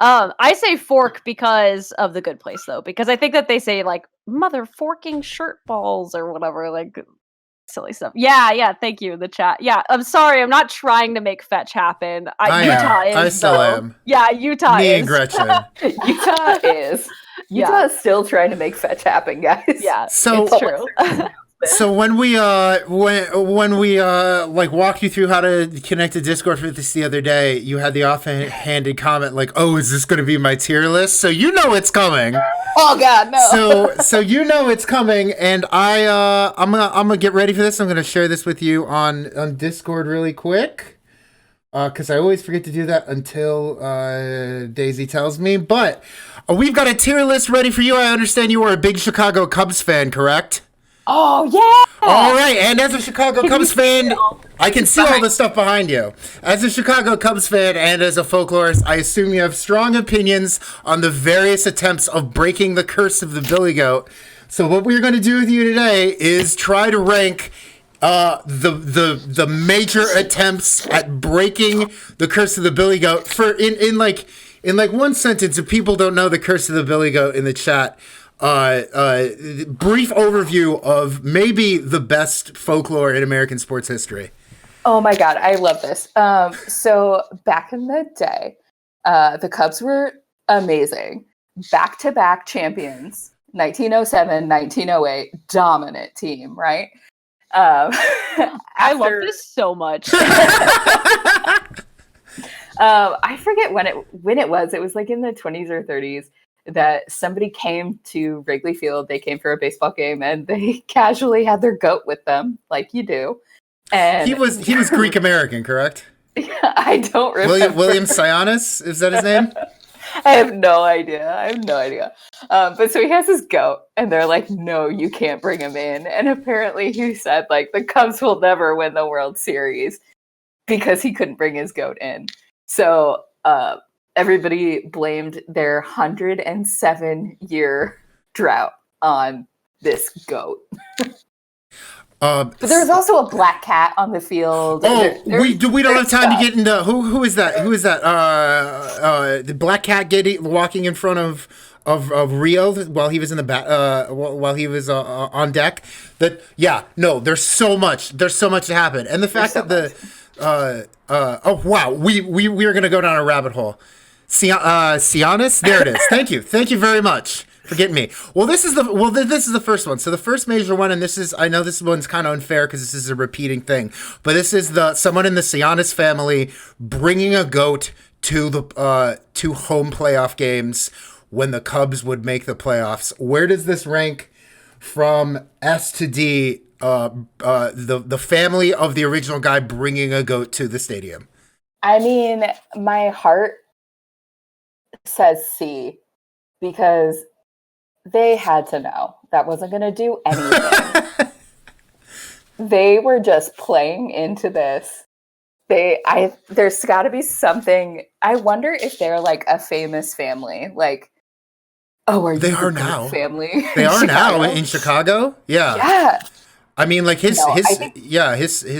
C: I say fork because of The Good Place, though, because I think that they say like mother forking shirt balls or whatever, like silly stuff. Yeah. Thank you, the chat. Yeah, I'm sorry, I'm not trying to make fetch happen. Utah is.
A: I still am.
C: Yeah, Utah
A: Me
C: is.
A: and Gretchen.
B: Utah is. Utah is still trying to make fetch happen, guys.
C: Yeah,
A: so
C: it's true.
A: So when we like walked you through how to connect to Discord for this the other day, you had the offhanded comment like, "Oh, is this going to be my tier list?" So you know it's coming.
B: Oh God, no.
A: So you know it's coming, and I'm gonna get ready for this. I'm gonna share this with you on Discord really quick, because I always forget to do that until Daisy tells me. But we've got a tier list ready for you. I understand you are a big Chicago Cubs fan, correct?
B: Oh, yeah!
A: All right, and as a Chicago Cubs fan, I can see all the stuff behind you. As a Chicago Cubs fan and as a folklorist, I assume you have strong opinions on the various attempts of breaking the curse of the Billy Goat. So what we're going to do with you today is try to rank the major attempts at breaking the curse of the Billy Goat. For in one sentence, if people don't know the curse of the Billy Goat in the chat, brief overview of maybe the best folklore in American sports history.
B: Oh my God, I love this. So back in the day, the Cubs were amazing. Back-to-back champions, 1907, 1908, dominant team, right?
C: I love this so much.
B: I forget when it was. It was like in the 20s or 30s. That somebody came to Wrigley Field, they came for a baseball game, and they casually had their goat with them, like you do. And
A: he was Greek American, correct?
B: I don't remember.
A: William Sionis, is that his name?
B: I have no idea. But so he has his goat, and they're like, "No, you can't bring him in." And apparently, he said like the Cubs will never win the World Series because he couldn't bring his goat in. So. Everybody blamed their 107-year drought on this goat. But there was also a black cat on the field.
A: We don't have time to get into who is that? Who is that? The black cat walking in front of Rio while he was in the while he was on deck. There's so much to happen, and the fact that we are gonna go down a rabbit hole. Sionis? There it is. Thank you very much for getting me. This is the first one. So the first major one, and I know this one's kind of unfair because this is a repeating thing, but this is someone in the Sionis family bringing a goat to the to home playoff games when the Cubs would make the playoffs. Where does this rank from S to D? The family of the original guy bringing a goat to the stadium.
B: I mean, my heart says C because they had to know that wasn't going to do anything. They were just playing into this. There's got to be something. I wonder if they're like a famous family. Like,
A: they are now
B: family?
A: They are now in Chicago. Yeah.
B: Yeah.
A: I mean, like his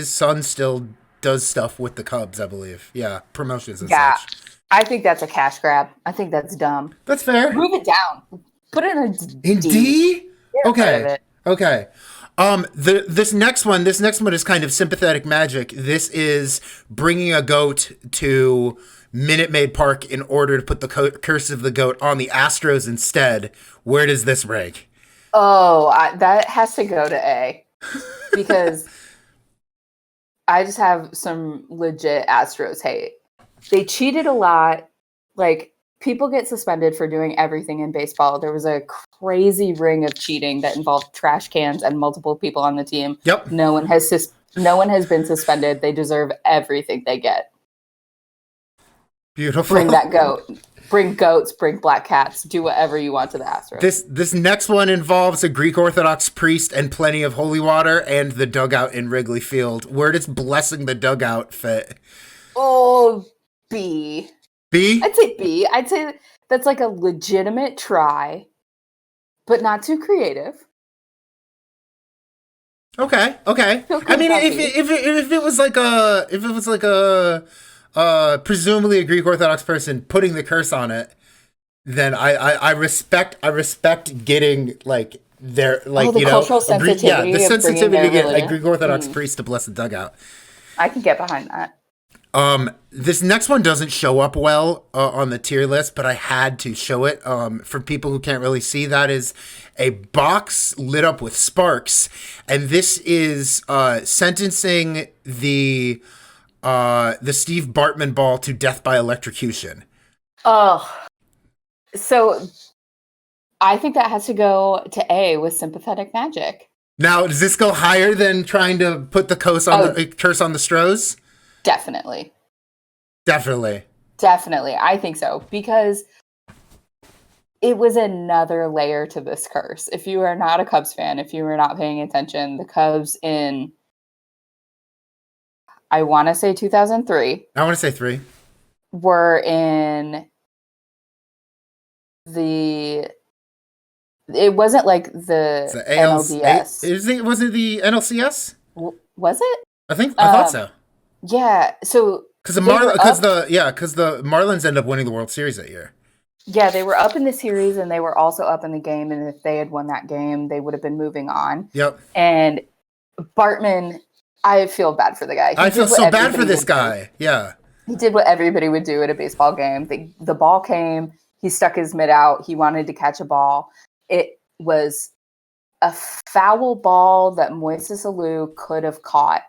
A: son still does stuff with the Cubs, I believe. Yeah, promotions and such.
B: I think that's a cash grab. I think that's dumb.
A: That's fair.
B: Move it down. Put it in
A: D? Okay. Okay. This next one is kind of sympathetic magic. This is bringing a goat to Minute Maid Park in order to put the curse of the goat on the Astros instead. Where does this rank?
B: Oh, that has to go to A, because I just have some legit Astros hate. They cheated a lot. Like, people get suspended for doing everything in baseball. There was a crazy ring of cheating that involved trash cans and multiple people on the team.
A: Yep.
B: No one has been suspended. They deserve everything they get.
A: Beautiful.
B: Bring that goat. Bring goats. Bring black cats. Do whatever you want to the Astros.
A: This next one involves a Greek Orthodox priest and plenty of holy water and the dugout in Wrigley Field. Where does blessing the dugout fit?
B: Oh, B.
A: B?
B: I'd say B. I'd say that's like a legitimate try, but not too creative.
A: Okay. I mean, if it was like a presumably a Greek Orthodox person putting the curse on it, then I respect getting like their like
B: the cultural sensitivity.
A: The sensitivity to get a Greek Orthodox
B: Mm.
A: priest to bless the dugout.
B: I can get behind that.
A: This next one doesn't show up well on the tier list, but I had to show it for people who can't really see. That is a box lit up with sparks, and this is sentencing the Steve Bartman ball to death by electrocution.
B: Oh, so I think that has to go to A with sympathetic magic.
A: Now, does this go higher than trying to put the curse on the Stros?
B: Definitely.
A: Definitely.
B: I think so, because it was another layer to this curse. If you are not a Cubs fan, if you were not paying attention, the Cubs in, I want to say 2003.
A: I want to say 3.
B: Were in it wasn't like the NLDS.
A: Was it the NLCS?
B: Was it?
A: I thought so.
B: Yeah. So
A: because the Marlins ended up winning the World Series that year.
B: Yeah, they were up in the series and they were also up in the game. And if they had won that game, they would have been moving on.
A: Yep.
B: And Bartman, I feel bad for the guy.
A: I feel so bad for this guy. Yeah.
B: He did what everybody would do at a baseball game. The ball came. He stuck his mitt out. He wanted to catch a ball. It was a foul ball that Moises Alou could have caught.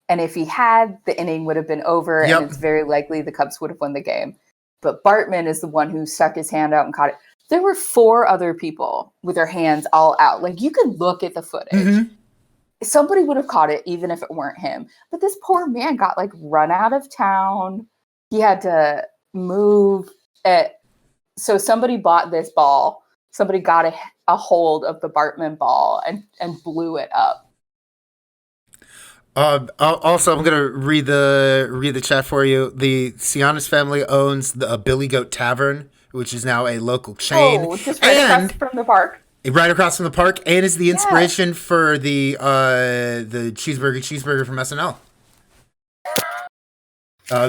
B: And if he had, the inning would have been over,
A: Yep.
B: and it's very likely the Cubs would have won the game. But Bartman is the one who stuck his hand out and caught it. There were 4 other people with their hands all out. Like, you could look at the footage.
A: Mm-hmm.
B: Somebody would have caught it, even if it weren't him. But this poor man got, like, run out of town. He had to move. So somebody bought this ball. Somebody got a hold of the Bartman ball and blew it up.
A: Also, I'm gonna read the chat for you. The Sionis family owns the Billy Goat Tavern, which is now a local chain.
B: Oh, just right across from the park.
A: Right across from the park, and is the inspiration for the cheeseburger from SNL.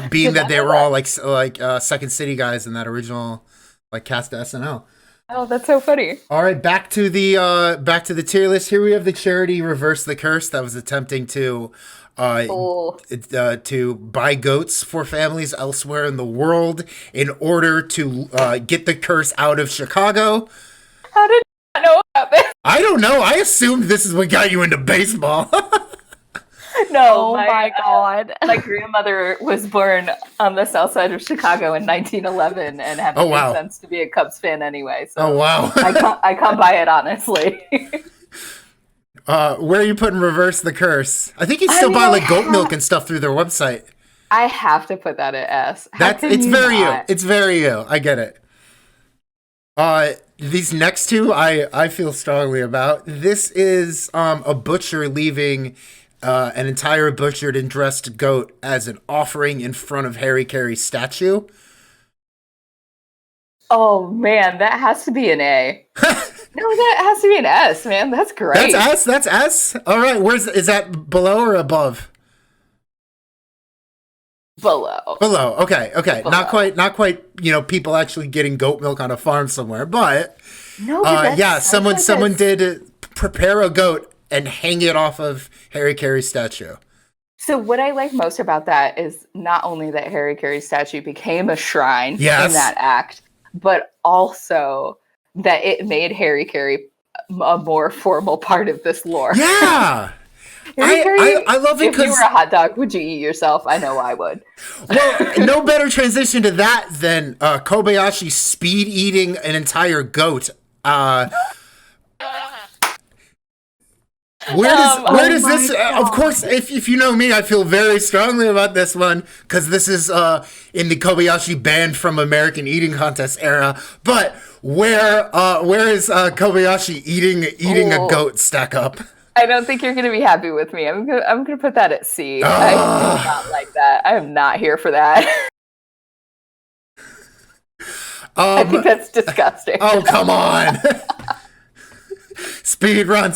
A: Being that they were all like Second City guys in that original like cast of SNL.
B: Oh, that's so funny.
A: All right, back to the tier list. Here we have the charity Reverse the Curse that was attempting to buy goats for families elsewhere in the world in order to get the curse out of Chicago.
B: How did you know about this?
A: I don't know. I assumed this is what got you into baseball.
B: No,
C: my God.
B: My grandmother was born on the south side of Chicago in 1911 and had the sense to be a Cubs fan anyway. So
A: oh, wow.
B: I can't buy it, honestly.
A: Where are you putting Reverse the Curse? I think you still buy like goat milk and stuff through their website.
B: I have to put that at S.
A: It's very you. It's very you. I get it. These next two I feel strongly about. This is a butcher leaving an entire butchered and dressed goat as an offering in front of Harry Carey's statue.
B: Oh man, that has to be an A. No, that has to be an S, man. That's great.
A: That's S. All right, is that below or above?
B: Below.
A: Okay. Below. Not quite. People actually getting goat milk on a farm somewhere, but
B: no. But
A: someone did prepare a goat and hang it off of Harry Carey's statue.
B: So what I like most about that is not only that Harry Carey's statue became a shrine in that act, but also that it made Harry Carey a more formal part of this lore.
A: Yeah. I love it
B: because if you were a hot dog, would you eat yourself? I know I would.
A: Well, no better transition to that than Kobayashi speed eating an entire goat. Where does this? Of course, if you know me, I feel very strongly about this one because this is in the Kobayashi banned from American eating contest era. But where is Kobayashi eating a goat stack up?
B: I don't think you're going to be happy with me. I'm gonna put that at C. I do not like that. I am not here for that. I think that's disgusting.
A: Oh, come on. Speed run.
B: I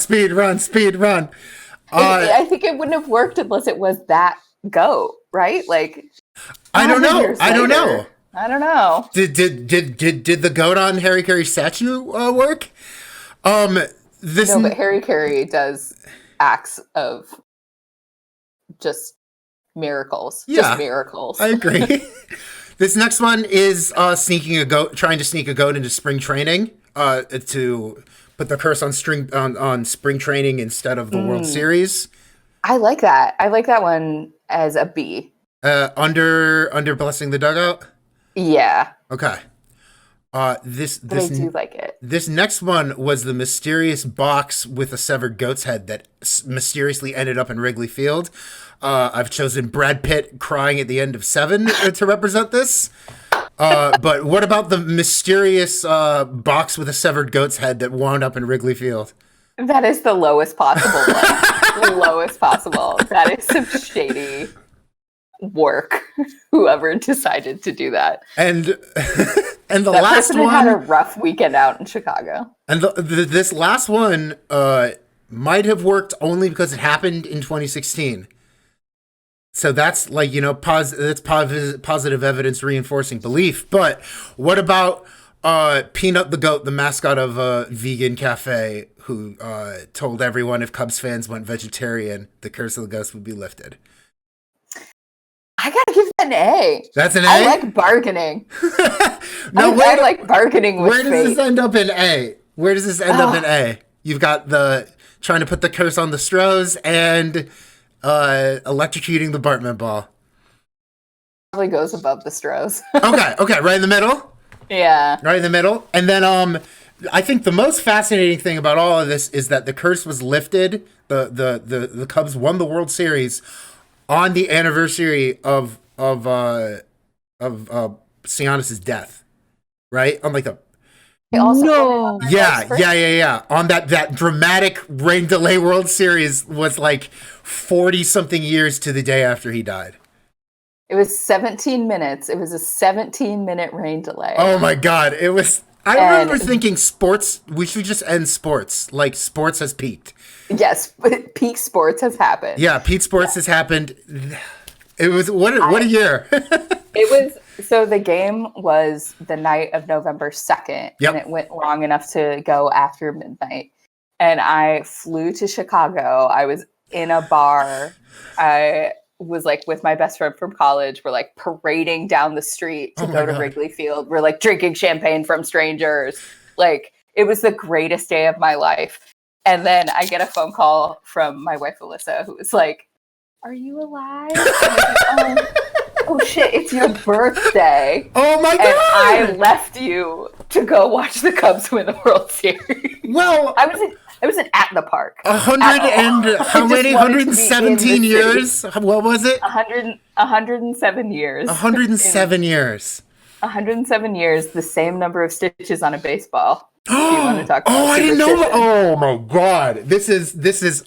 B: think it wouldn't have worked unless it was that goat, right? Like,
A: I don't know. Did the goat on Harry Carey's statue work?
B: No, but Harry Carey does acts of just miracles.
A: Yeah,
B: just miracles.
A: I agree. This next one is trying to sneak a goat into spring training to put the curse on spring training instead of the World Series.
B: I like that. I like that one as a B.
A: Under blessing the dugout?
B: Yeah.
A: Okay.
B: I do like it.
A: This next one was the mysterious box with a severed goat's head that mysteriously ended up in Wrigley Field. I've chosen Brad Pitt crying at the end of Seven to represent this. But what about the mysterious box with a severed goat's head that wound up in Wrigley Field?
B: That is the lowest possible one. The lowest possible. That is some shady work. Whoever decided to do that.
A: And the
B: that
A: last
B: person
A: one
B: had a rough weekend out in Chicago.
A: And this last one might have worked only because it happened in 2016. So that's like, that's positive evidence reinforcing belief. But what about Peanut the goat, the mascot of a vegan cafe, who told everyone if Cubs fans went vegetarian, the curse of the ghost would be lifted?
B: I gotta give that an A.
A: That's an A?
B: I like bargaining. I like bargaining with
A: Where does this end up in A? Where does this end up in A? You've got the trying to put the curse on the Stros and electrocuting the Bartman ball.
B: Probably goes above the Stros.
A: Okay, right in the middle?
B: Yeah.
A: Right in the middle. And then I think the most fascinating thing about all of this is that the curse was lifted. The Cubs won the World Series on the anniversary of Sionis's death, right? On like the yeah. On that dramatic rain delay World Series was like 40-something years to the day after he died.
B: It was 17 minutes. It was a 17-minute rain delay.
A: Oh my God! It was. I remember thinking sports. We should just end sports. Like sports has peaked.
B: Yes, peak sports has happened.
A: Yeah, peak sports has happened. It was what a year.
B: So the game was the night of November 2nd, and it went long enough to go after midnight. And I flew to Chicago. I was in a bar. I was like with my best friend from college. We're like parading down the street to go to Wrigley Field. We're like drinking champagne from strangers. Like it was the greatest day of my life. And then I get a phone call from my wife, Alyssa, who was like, "Are you alive?" I'm like, oh shit, it's your birthday.
A: Oh my God.
B: And I left you to go watch the Cubs win the World Series.
A: Well,
B: I wasn't at the park.
A: 117 years? What was it?
B: 107 years.
A: 107 years.
B: 107 years, the same number of stitches on a baseball. Do you want to talk about
A: I didn't know. Oh my God. This is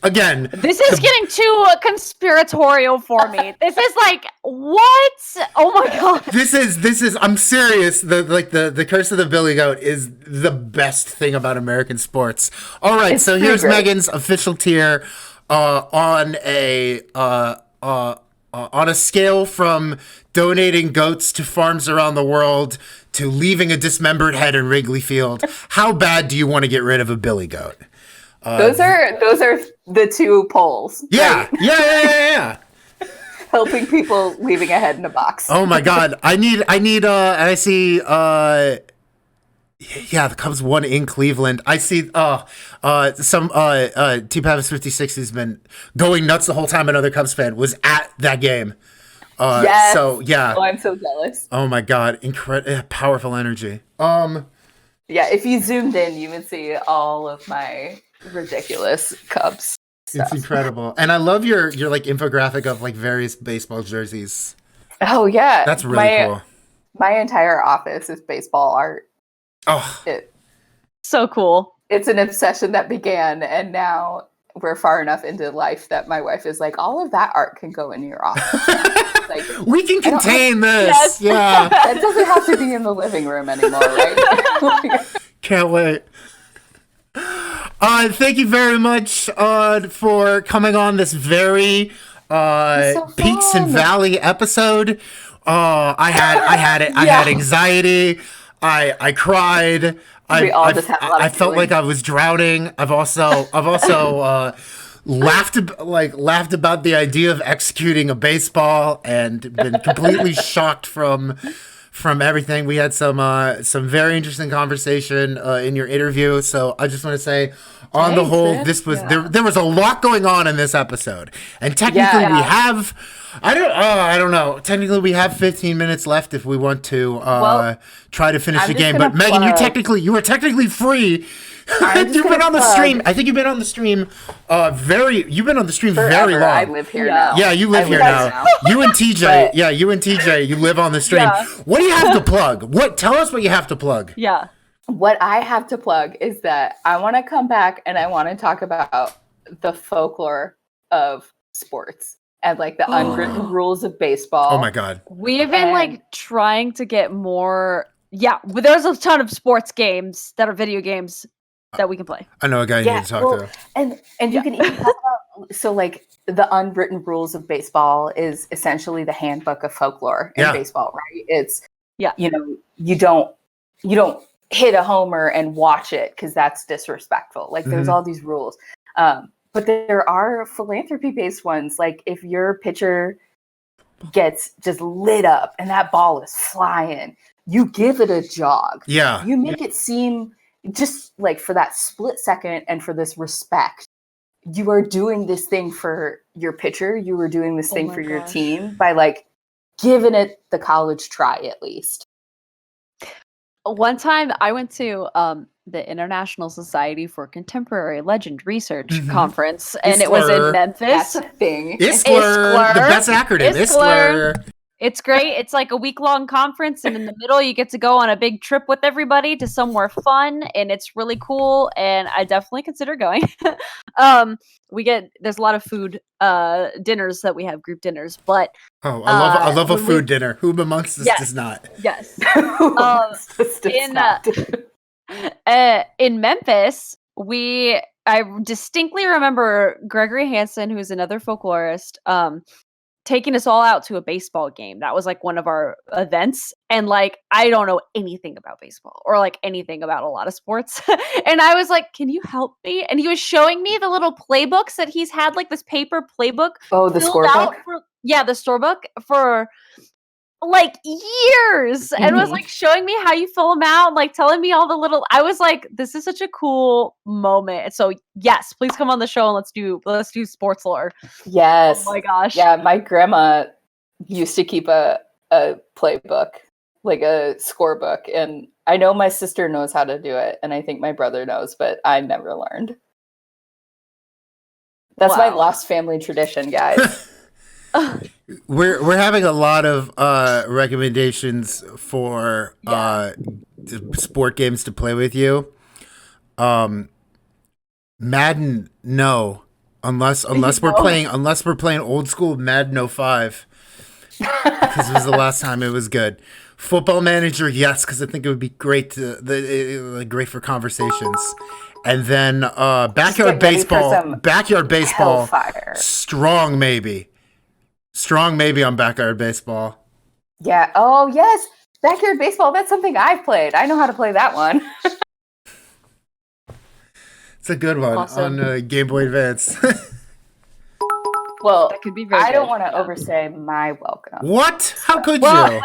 A: again.
C: This is getting too conspiratorial for me. This is like, what? Oh my God.
A: This is I'm serious. The curse of the Billy Goat is the best thing about American sports. All right, so here's great. Megan's official tier on a scale from donating goats to farms around the world to leaving a dismembered head in Wrigley Field. How bad do you want to get rid of a billy goat?
B: Those are the two poles.
A: Yeah,
B: right?
A: yeah.
B: Helping people leaving a head in a box.
A: Oh my God, I need. I see. Yeah, the Cubs won in Cleveland. I see. Some T Pavis 56 who's been going nuts the whole time. Another Cubs fan was at that game.
B: Yes.
A: So yeah.
B: Oh, I'm so jealous.
A: Oh my God, incredible, powerful energy.
B: Yeah, if you zoomed in, you would see all of my ridiculous Cubs stuff.
A: It's incredible, and I love your like infographic of like various baseball jerseys.
B: Oh yeah,
A: That's really cool.
B: My entire office is baseball art.
A: Oh,
C: so cool.
B: It's an obsession that began, and now we're far enough into life that my wife is like, all of that art can go in your office. Like,
A: we can contain this.
C: Yes.
A: Yeah.
B: It doesn't have to be in the living room anymore, right?
A: Can't wait. Thank you very much for coming on this very Peaks and Valley episode. I had anxiety. I cried. I felt like I was drowning. I've also laughed about the idea of executing a baseball and been completely shocked from everything. We had some very interesting conversation in your interview. So I just want to say, on the whole, this was there was a lot going on in this episode, and technically we have. I don't know. Technically, we have 15 minutes left if we want to try to finish the game. But Megan, you were technically free. You've been on the stream. I think you've been on the stream. You've been on the stream very long.
B: I live here now.
A: Yeah, you live here now. You and TJ. Yeah, you and TJ. You live on the stream. Yeah. What do you have to plug? Tell us what you have to plug.
C: Yeah.
B: What I have to plug is that I want to come back and I want to talk about the folklore of sports and like the unwritten rules of baseball.
A: Oh my God.
C: We've been like trying to get more. Yeah, but there's a ton of sports games that are video games that we can play.
A: I know a guy you need to talk to.
B: And you can even talk about, so like the unwritten rules of baseball is essentially the handbook of folklore in baseball, right? It's you don't hit a homer and watch it because that's disrespectful. Like there's all these rules. But there are philanthropy-based ones. Like if your pitcher gets just lit up and that ball is flying, you give it a jog.
A: Yeah.
B: You make it seem just like for that split second and for this respect, you are doing this thing for your pitcher. You are doing this thing for your team by like giving it the college try at least.
C: One time I went to the International Society for Contemporary Legend Research conference, and it was in Memphis.
B: That's a thing.
A: ISCLR, the best acronym. ISCLR.
C: It's great. It's like a week-long conference, and in the middle, you get to go on a big trip with everybody to somewhere fun, and it's really cool. And I definitely consider going. There's a lot of food dinners that we have, group dinners. But
A: I love a food dinner. Who amongst us does not?
C: Yes. In Memphis, I distinctly remember Gregory Hansen, who's another folklorist, taking us all out to a baseball game. That was like one of our events. And like, I don't know anything about baseball or like anything about a lot of sports. And I was like, can you help me? And he was showing me the little playbooks that he's had, like this paper playbook.
B: Oh, the scorebook?
C: The scorebook for like years, and was like showing me how you fill them out, like telling me all the little. I was like, this is such a cool moment. So yes, please come on the show and let's do sports lore.
B: Yes.
C: Oh my gosh.
B: Yeah, my grandma used to keep a playbook, like a scorebook, and I know my sister knows how to do it, and I think my brother knows, but I never learned. That's my lost family tradition, guys.
A: We're having a lot of recommendations for sport games to play with you. Madden, no, unless we're playing old school Madden 05, because it was the last time it was good. Football Manager, yes, because I think it would be great for conversations. And then backyard baseball,
B: hellfire.
A: Strong maybe on backyard baseball.
B: Yeah. Oh yes, backyard baseball. That's something I've played. I know how to play that one.
A: It's a good one
C: Awesome.
A: on Game Boy Advance.
B: Well,
C: That could be very
B: I don't
C: good,
B: want to
C: yeah.
B: overstay my welcome.
A: What? How could
C: Well,
A: you?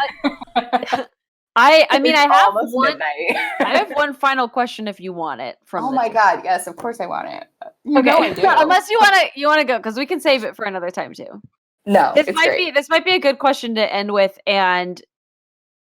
C: I mean,
B: It's
C: I have
B: almost
C: one.
B: midnight.
C: I have one final question if you want it from.
B: Oh
C: the
B: my
C: two.
B: god! Yes, of course I want it. You
C: Okay,
B: know I do.
C: unless you want to go, because we can save it for another time too.
B: No,
C: This
B: it's
C: might
B: great.
C: be a good question to end with, and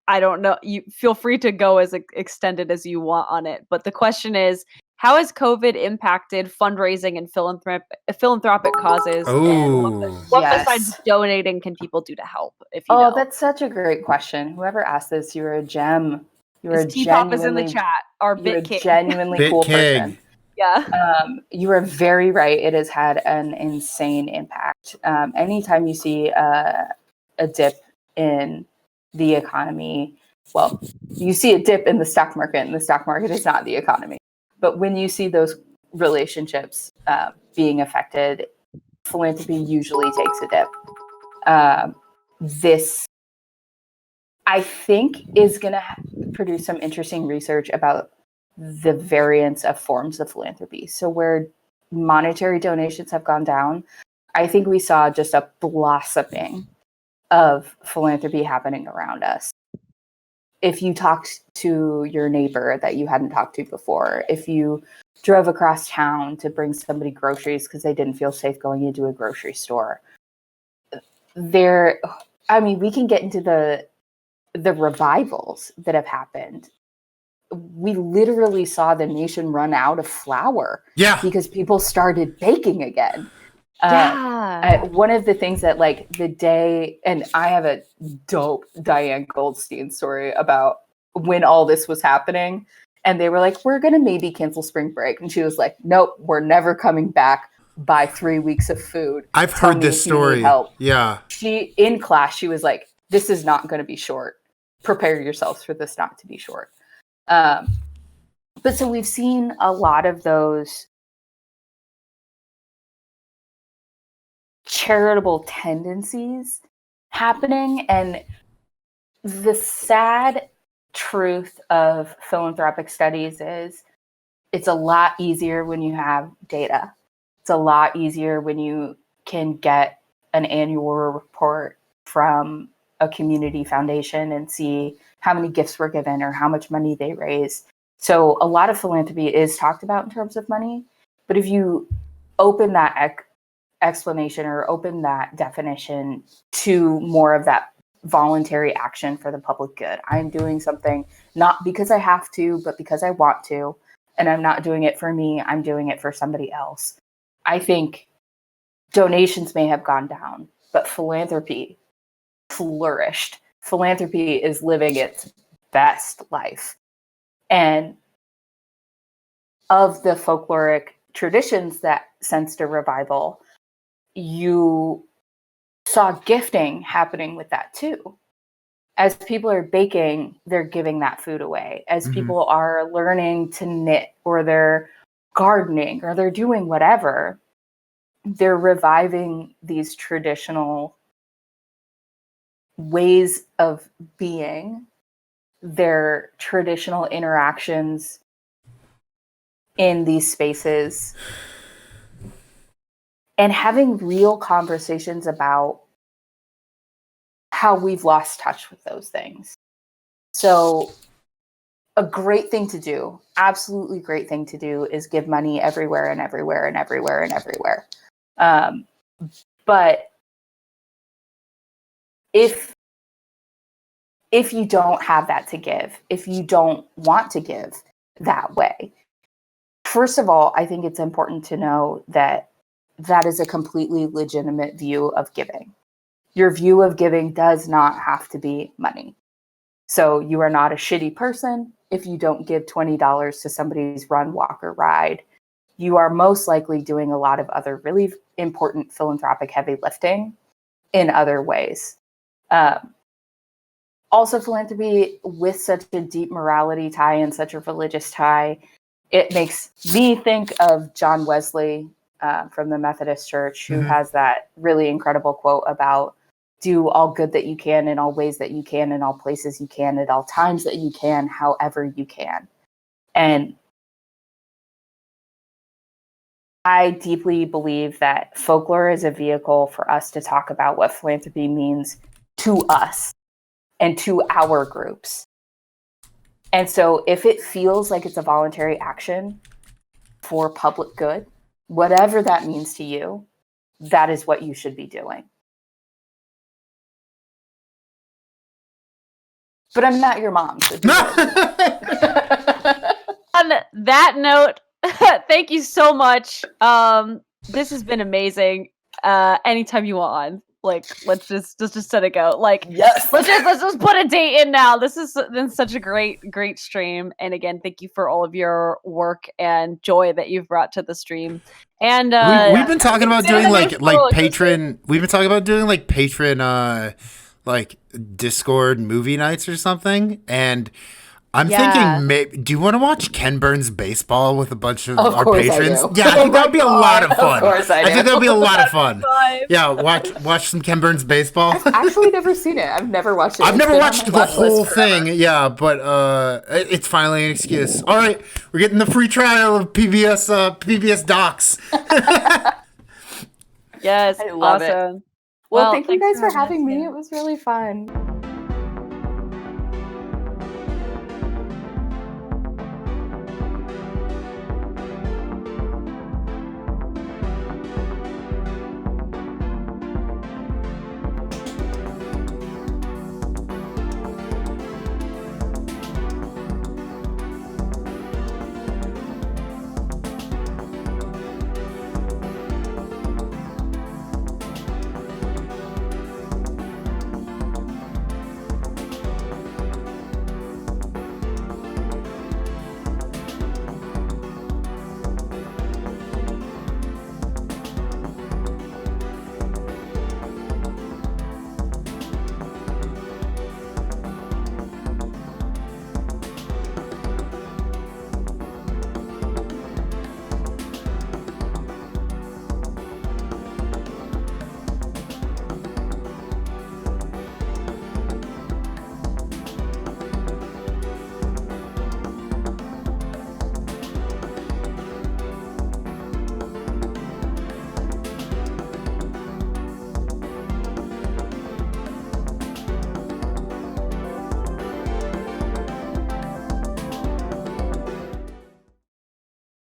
C: I don't know. You feel free to go as extended as you want on it, but the question is: how has COVID impacted fundraising and philanthropic causes? And what besides
B: Yes.
C: donating can people do to help? If you
B: Oh,
C: know,
B: that's such a great question. Whoever asked this, you're a gem. You're
C: his
B: a
C: T-pop is in the
B: genuinely,
C: chat. Our
B: you're a
C: Bit King.
B: genuinely
A: Bit
B: cool
A: King.
B: person.
C: Yeah.
B: You are very right. It has had an insane impact. Anytime you see a dip in the economy, well, you see a dip in the stock market, and the stock market is not the economy. But when you see those relationships being affected, philanthropy usually takes a dip. This, I think, is going to produce some interesting research about the variance of forms of philanthropy. So where monetary donations have gone down, I think we saw just a blossoming of philanthropy happening around us. If you talked to your neighbor that you hadn't talked to before, if you drove across town to bring somebody groceries because they didn't feel safe going into a grocery store, we can get into the revivals that have happened. We literally saw the nation run out of flour because people started baking again. One of the things that, like, the day, and I have a dope Diane Goldstein story about when all this was happening, and they were like, we're going to maybe cancel spring break. And she was like, nope, we're never coming back. Buy 3 weeks of food.
A: I've heard this story.
B: Help.
A: Yeah.
B: In class, she was like, this is not going to be short. Prepare yourselves for this not to be short. But so we've seen a lot of those charitable tendencies happening. And the sad truth of philanthropic studies is it's a lot easier when you have data. It's a lot easier when you can get an annual report from a community foundation and see how many gifts were given or how much money they raised. So a lot of philanthropy is talked about in terms of money, but if you open that explanation or open that definition to more of that voluntary action for the public good, I'm doing something not because I have to, but because I want to, and I'm not doing it for me, I'm doing it for somebody else. I think donations may have gone down, but philanthropy flourished. Philanthropy is living its best life. And of the folkloric traditions that sensed a revival, you saw gifting happening with that too. As people are baking, they're giving that food away. As people are learning to knit, or they're gardening, or they're doing whatever, they're reviving these traditional ways of being, their traditional interactions in these spaces, and having real conversations about how we've lost touch with those things. So a great thing to do, absolutely great thing to do, is give money everywhere and everywhere and everywhere and everywhere. But if you don't have that to give, if you don't want to give that way, first of all, I think it's important to know that that is a completely legitimate view of giving. Your view of giving does not have to be money. So you are not a shitty person if you don't give $20 to somebody's run, walk, or ride. You are most likely doing a lot of other really important philanthropic heavy lifting in other ways. Also, philanthropy with such a deep morality tie and such a religious tie, it makes me think of John Wesley from the Methodist Church, who has that really incredible quote about do all good that you can in all ways that you can, in all places you can, at all times that you can, however you can. And I deeply believe that folklore is a vehicle for us to talk about what philanthropy means to us and to our groups. And so if it feels like it's a voluntary action for public good, whatever that means to you, that is what you should be doing. But I'm not your mom. So do it.
C: On that note, thank you so much. This has been amazing. Anytime you want, like, let's just set it go. Like,
B: Yes.
C: let's just put a date in now. This has been such a great stream. And again, thank you for all of your work and joy that you've brought to the stream. And
A: we've been talking about doing like patron. We've been talking about doing like patron, like Discord movie nights or something. And I'm thinking, do you want to watch Ken Burns baseball with a bunch of our patrons? Yeah, I think that would be a lot of fun.
B: Of course I do.
A: I think that would be a lot of fun. Yeah, watch some Ken Burns baseball.
B: I've actually never seen it. I've never watched it.
A: I've never watched the whole thing. Yeah, but it's finally an excuse. All right, we're getting the free trial of PBS Docs.
C: Yes,
B: I love it.
C: awesome.
B: Well, thank you guys for having me. It was really fun.